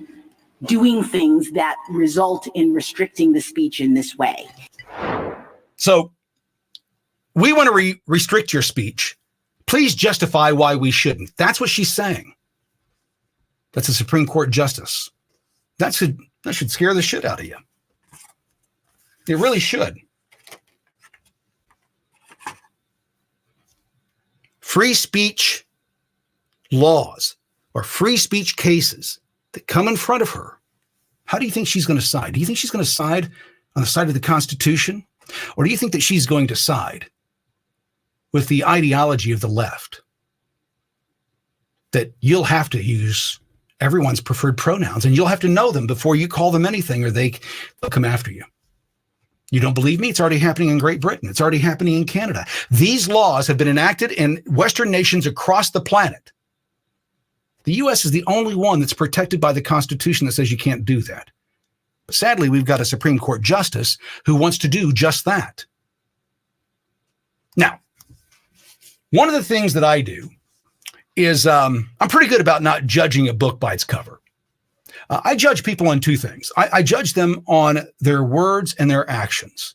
doing things that result in restricting the speech in this way? So we want to restrict your speech. Please justify why we shouldn't. That's what she's saying. That's a Supreme Court justice. That should scare the shit out of you. It really should. Free speech laws or free speech cases that come in front of her, how do you think she's going to side? Do you think she's going to side on the side of the Constitution? Or do you think that she's going to side with the ideology of the left? That you'll have to use everyone's preferred pronouns and you'll have to know them before you call them anything or they'll come after you. You don't believe me? It's already happening in Great Britain. It's already happening in Canada. These laws have been enacted in Western nations across the planet. The U.S. is the only one that's protected by the Constitution that says you can't do that. But sadly, we've got a Supreme Court justice who wants to do just that. Now, one of the things that I do is I'm pretty good about not judging a book by its cover. I judge people on two things. I judge them on their words and their actions,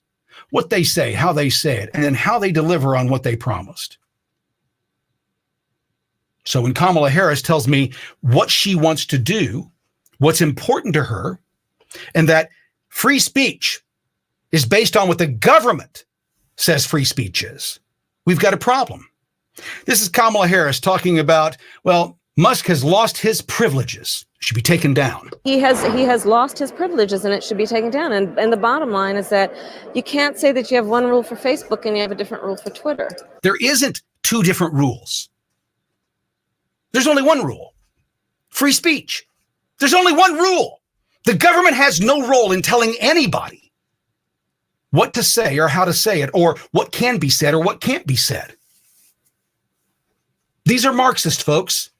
what they say, how they say it, and then how they deliver on what they promised. So when Kamala Harris tells me what she wants to do, what's important to her, and that free speech is based on what the government says free speech is, we've got a problem. This is Kamala Harris talking about, well, Musk has lost his privileges. should be taken down. He has lost his privileges, and it should be taken down. And the bottom line is that you can't say that you have one rule for Facebook and you have a different rule for Twitter. There isn't two different rules. There's only one rule. Free speech. There's only one rule. The government has no role in telling anybody what to say or how to say it, or what can be said or what can't be said. These are Marxist, folks.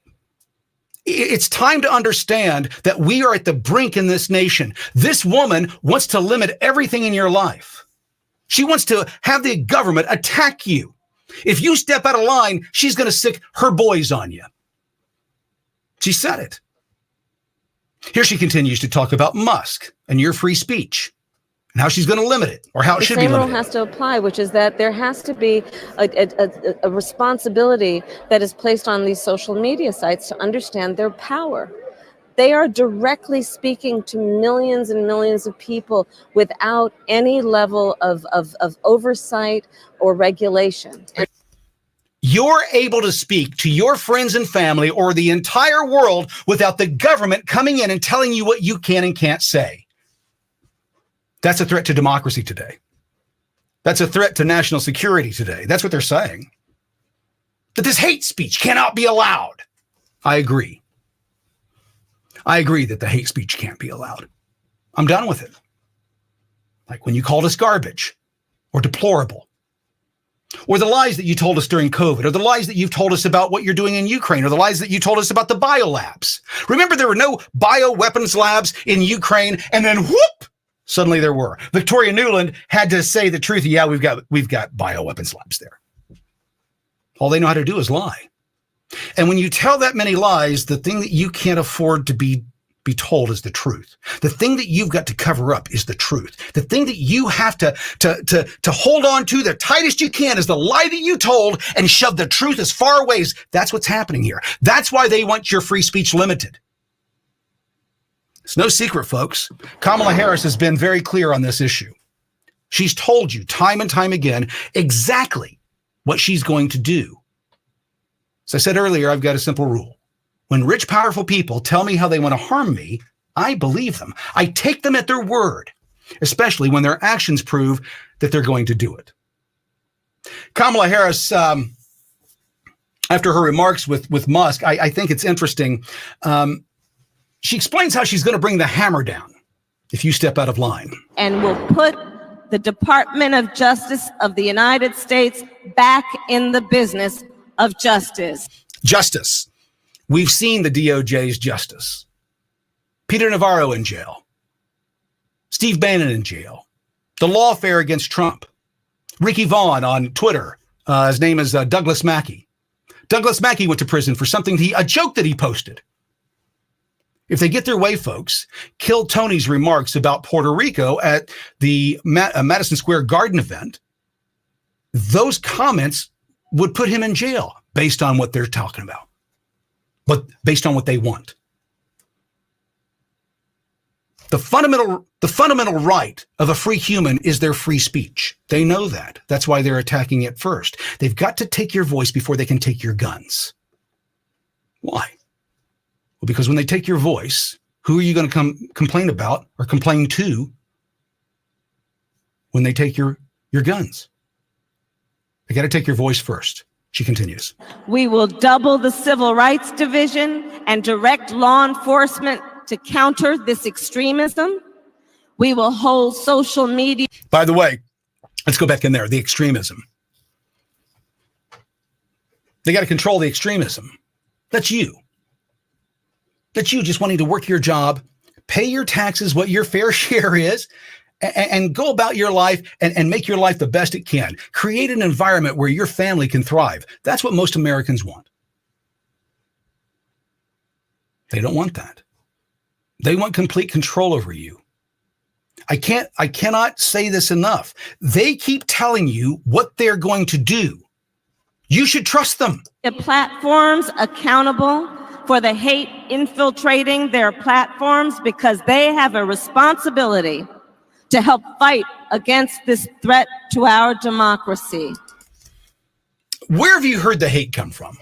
It's time to understand that we are at the brink in this nation. This woman wants to limit everything in your life. She wants to have the government attack you. If you step out of line, she's going to sick her boys on you. She said it. Here she continues to talk about Musk and your free speech and how she's going to limit it, or how it should be limited. The same rule has to apply, which is that there has to be a responsibility that is placed on these social media sites to understand their power. They are directly speaking to millions and millions of people without any level of oversight or regulation. You're able to speak to your friends and family or the entire world without the government coming in and telling you what you can and can't say. That's a threat to democracy today. That's a threat to national security today. That's what they're saying. That this hate speech cannot be allowed. I agree. I agree that the hate speech can't be allowed. I'm done with it. Like when you called us garbage or deplorable, or the lies that you told us during COVID, or the lies that you've told us about what you're doing in Ukraine, or the lies that you told us about the biolabs. Remember, there were no bioweapons labs in Ukraine, and then whoop, suddenly there were. Victoria Nuland had to say the truth. Yeah, we've got bioweapons labs there. All they know how to do is lie. And when you tell that many lies, the thing that you can't afford to be told is the truth. The thing that you've got to cover up is the truth. The thing that you have to hold on to the tightest you can is the lie that you told, and shove the truth as far away as. That's what's happening here. That's why they want your free speech limited. It's no secret, folks. Kamala Harris has been very clear on this issue. She's told you time and time again exactly what she's going to do. As I said earlier, I've got a simple rule. When rich, powerful people tell me how they want to harm me, I believe them. I take them at their word, especially when their actions prove that they're going to do it. Kamala Harris, after her remarks with Musk, I think it's interesting. She explains how she's going to bring the hammer down if you step out of line. And will put the Department of Justice of the United States back in the business of justice. Justice. We've seen the DOJ's justice. Peter Navarro in jail. Steve Bannon in jail. The lawfare against Trump. Ricky Vaughn on Twitter. His name is Douglas Mackey. Douglas Mackey went to prison for something, a joke that he posted. If they get their way, folks, Kill Tony's remarks about Puerto Rico at the Madison Square Garden event, those comments would put him in jail based on what they're talking about. But based on what they want. The fundamental right of a free human is their free speech. They know that. That's why they're attacking it first. They've got to take your voice before they can take your guns. Why? Well, because when they take your voice, who are you going to complain about or complain to when they take your guns? They got to take your voice first. She continues. We will double the Civil Rights Division and direct law enforcement to counter this extremism. We will hold social media. By the way, let's go back in there. The extremism. They got to control the extremism. That's you. That's you just wanting to work your job, pay your taxes, what your fair share is, and go about your life and make your life the best it can. Create an environment where your family can thrive. That's what most Americans want. They don't want that. They want complete control over you. I cannot say this enough. They keep telling you what they're going to do. You should trust them. The platforms accountable for the hate infiltrating their platforms, because they have a responsibility to help fight against this threat to our democracy. Where have you heard the hate come from?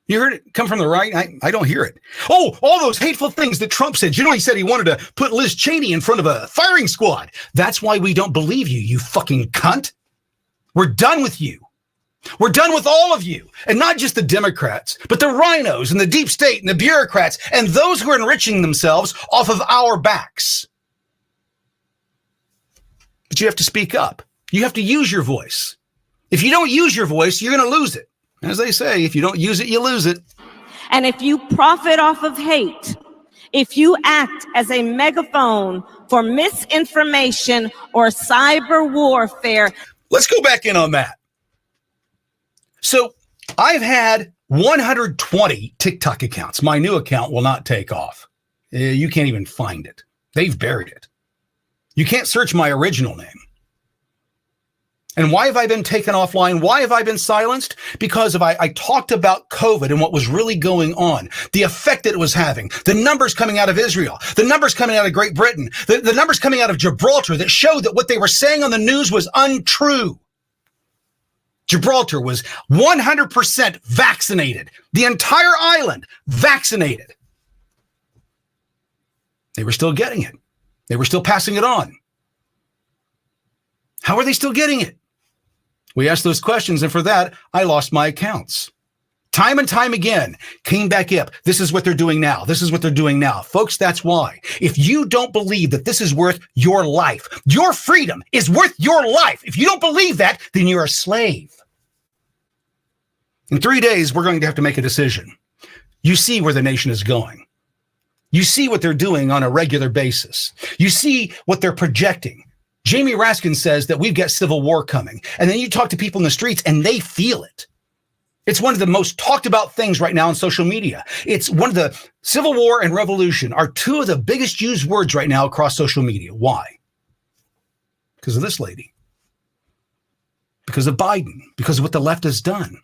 You heard it come from the right? I don't hear it. Oh, all those hateful things that Trump said. You know, he said he wanted to put Liz Cheney in front of a firing squad. That's why we don't believe you, you fucking cunt. We're done with you. We're done with all of you. And not just the Democrats, but the rhinos and the deep state and the bureaucrats and those who are enriching themselves off of our backs. But you have to speak up. You have to use your voice. If you don't use your voice, you're going to lose it. As they say, if you don't use it, you lose it. And if you profit off of hate, if you act as a megaphone for misinformation or cyber warfare. Let's go back in on that. So I've had 120 TikTok accounts. My new account will not take off. You can't even find it. They've buried it. You can't search my original name. And why have I been taken offline? Why have I been silenced? Because I talked about COVID and what was really going on, the effect that it was having, the numbers coming out of Israel, the numbers coming out of Great Britain, the numbers coming out of Gibraltar that showed that what they were saying on the news was untrue. Gibraltar was 100% vaccinated. The entire island vaccinated. They were still getting it. They were still passing it on. How are they still getting it? We asked those questions, and for that, I lost my accounts. Time and time again, came back up. This is what they're doing now. This is what they're doing now. Folks, that's why. If you don't believe that this is worth your life, your freedom is worth your life. If you don't believe that, then you're a slave. In 3 days, we're going to have to make a decision. You see where the nation is going. You see what they're doing on a regular basis. You see what they're projecting. Jamie Raskin says that we've got civil war coming. And then you talk to people in the streets and they feel it. It's one of the most talked about things right now on social media. It's one of the civil war and revolution are two of the biggest used words right now across social media. Why? Because of this lady. Because of Biden. Because of what the left has done.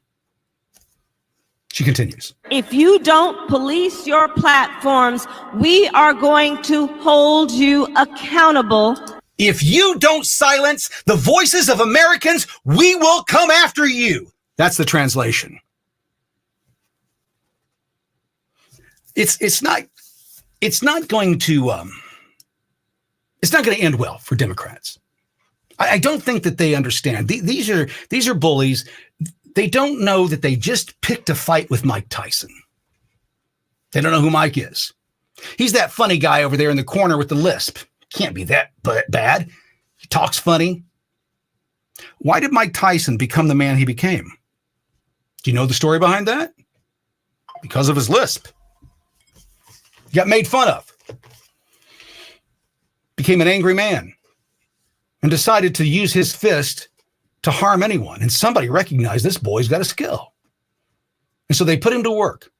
She continues. If you don't police your platforms, we are going to hold you accountable. If you don't silence the voices of Americans, we will come after you. That's the translation. It's not going to end well for Democrats. I don't think that they understand. These are bullies. They don't know that they just picked a fight with Mike Tyson. They don't know who Mike is. He's that funny guy over there in the corner with the lisp. Can't be that bad. He talks funny. Why did Mike Tyson become the man he became? Do you know the story behind that? Because of his lisp. He got made fun of. Became an angry man. And decided to use his fist to harm anyone. And somebody recognized this boy's got a skill. And so they put him to work.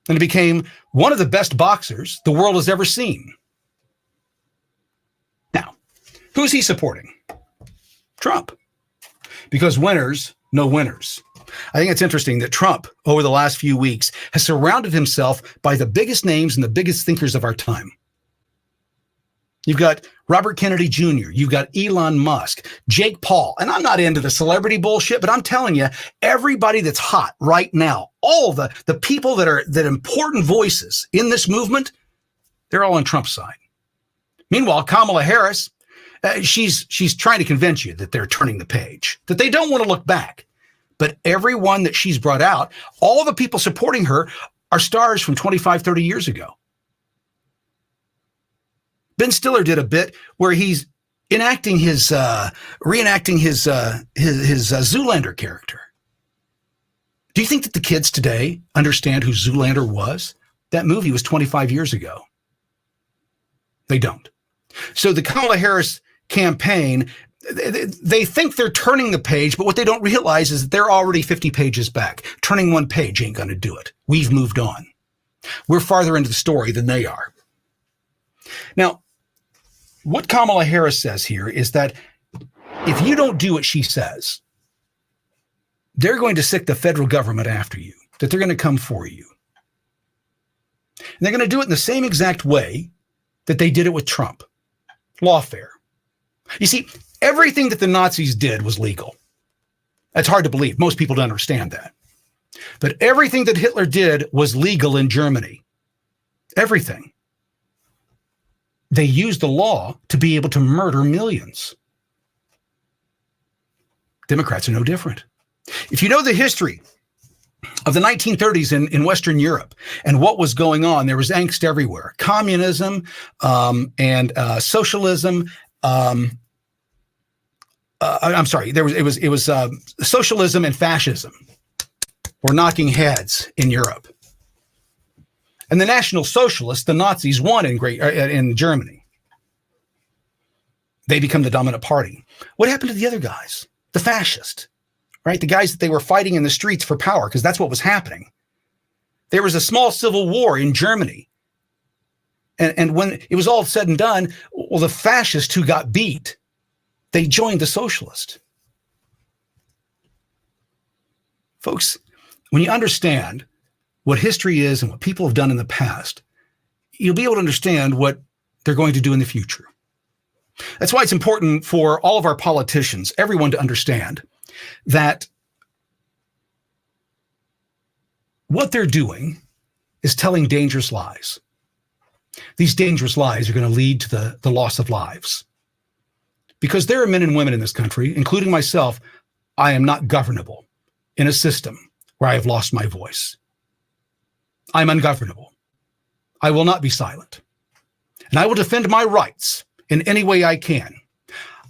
And he became one of the best boxers the world has ever seen. Now, who's he supporting? Trump. Because winners know winners. I think it's interesting that Trump, over the last few weeks, has surrounded himself by the biggest names and the biggest thinkers of our time. You've got Robert Kennedy Jr., you've got Elon Musk, Jake Paul, and I'm not into the celebrity bullshit, but I'm telling you, everybody that's hot right now, all the people that are important voices in this movement, they're all on Trump's side. Meanwhile, Kamala Harris, she's trying to convince you that they're turning the page, that they don't want to look back. But everyone that she's brought out, all the people supporting her are stars from 25, 30 years ago. Ben Stiller did a bit where he's reenacting his Zoolander character. Do you think that the kids today understand who Zoolander was? That movie was 25 years ago. They don't. So the Kamala Harris campaign, they think they're turning the page, but what they don't realize is that they're already 50 pages back. Turning one page ain't going to do it. We've moved on. We're farther into the story than they are. Now, what Kamala Harris says here is that if you don't do what she says, they're going to sick the federal government after you, that they're going to come for you. And they're going to do it in the same exact way that they did it with Trump. Lawfare. You see, everything that the Nazis did was legal. That's hard to believe. Most people don't understand that. But everything that Hitler did was legal in Germany. Everything. They used the law to be able to murder millions. Democrats are no different. If you know the history of the 1930s in Western Europe and what was going on, there was angst everywhere. Communism and socialism. I'm sorry. It was socialism and fascism were knocking heads in Europe, and the National Socialists, the Nazis, won in Germany. They become the dominant party. What happened to the other guys? The fascists, right? The guys that they were fighting in the streets for power, because that's what was happening. There was a small civil war in Germany. And when it was all said and done, well, the fascists who got beat, they joined the socialists. Folks, when you understand what history is and what people have done in the past, you'll be able to understand what they're going to do in the future. That's why it's important for all of our politicians, everyone, to understand that what they're doing is telling dangerous lies. These dangerous lies are going to lead to the loss of lives. Because there are men and women in this country, including myself, I am not governable in a system where I have lost my voice. I'm ungovernable. I will not be silent. And I will defend my rights in any way I can.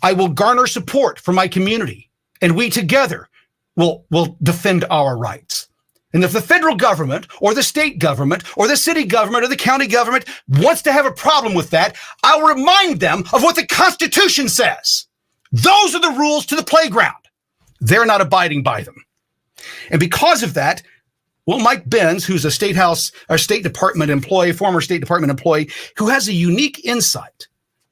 I will garner support from my community, and we together will defend our rights. And if the federal government or the state government or the city government or the county government wants to have a problem with that, I'll remind them of what the Constitution says. Those are the rules to the playground. They're not abiding by them. And because of that, well, Mike Benz, who's a State Department employee, former State Department employee, who has a unique insight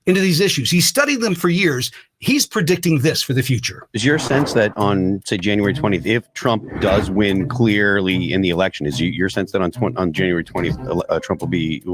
into these issues. He's studied them for years. He's predicting this for the future. Is your sense that on, say, January 20th, if Trump does win clearly in the election, is your sense that on January 20th, Trump will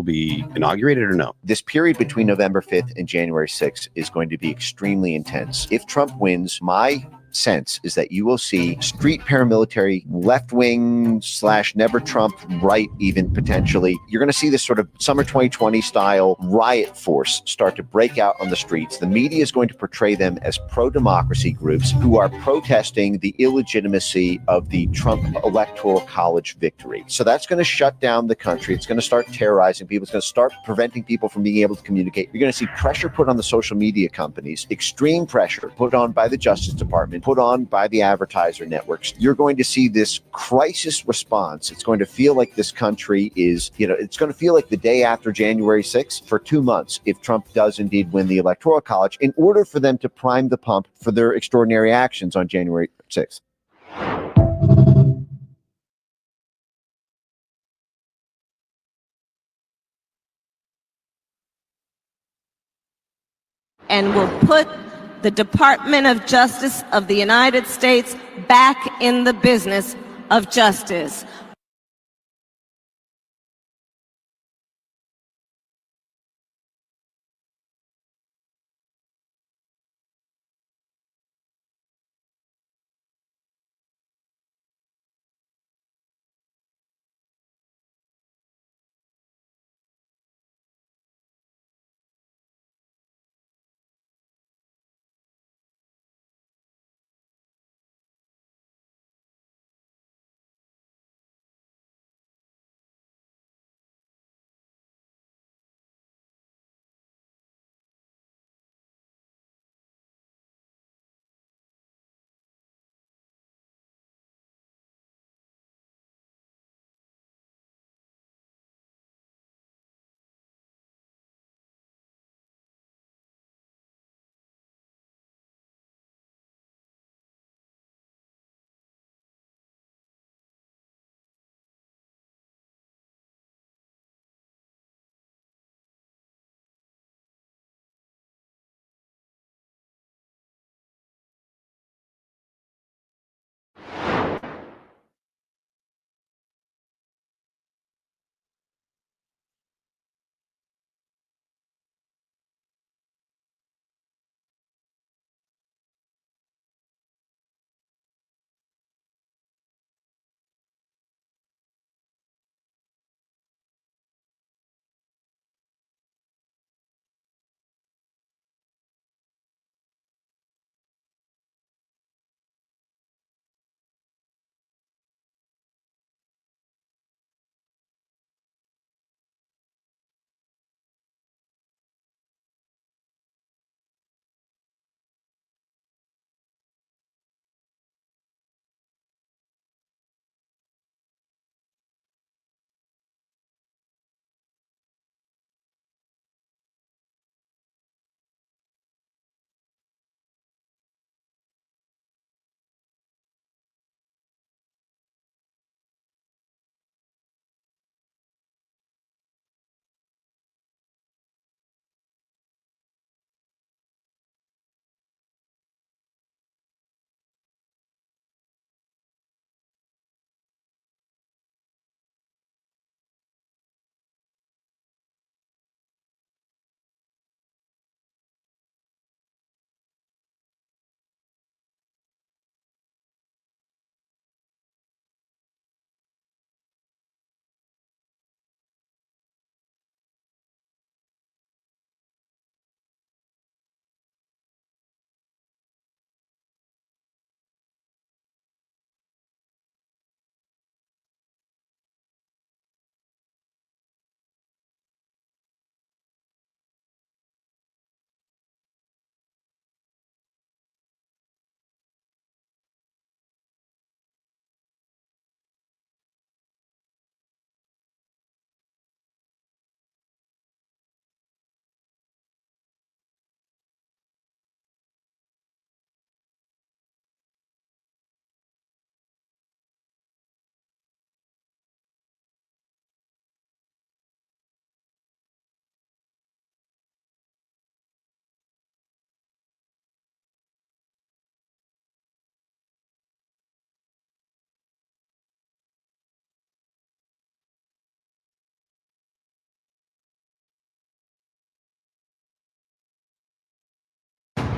be inaugurated or no? This period between November 5th and January 6th is going to be extremely intense. If Trump wins, my sense is that you will see street paramilitary, left-wing / never Trump, right even potentially. You're going to see this sort of summer 2020 style riot force start to break out on the streets. The media is going to portray them as pro-democracy groups who are protesting the illegitimacy of the Trump Electoral College victory. So that's going to shut down the country. It's going to start terrorizing people. It's going to start preventing people from being able to communicate. You're going to see pressure put on the social media companies, extreme pressure put on by the Justice Department, put on by the advertiser networks. You're going to see this crisis response. It's going to feel like this country is, it's going to feel like the day after January 6th for 2 months if Trump does indeed win the Electoral College, in order for them to prime the pump for their extraordinary actions on January 6th. And will put the Department of Justice of the United States back in the business of justice.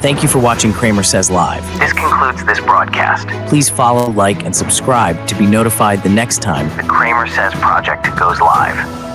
Thank you for watching Kramer Says Live. This concludes this broadcast. Please follow, like, and subscribe to be notified the next time The Kramer Says Project goes live.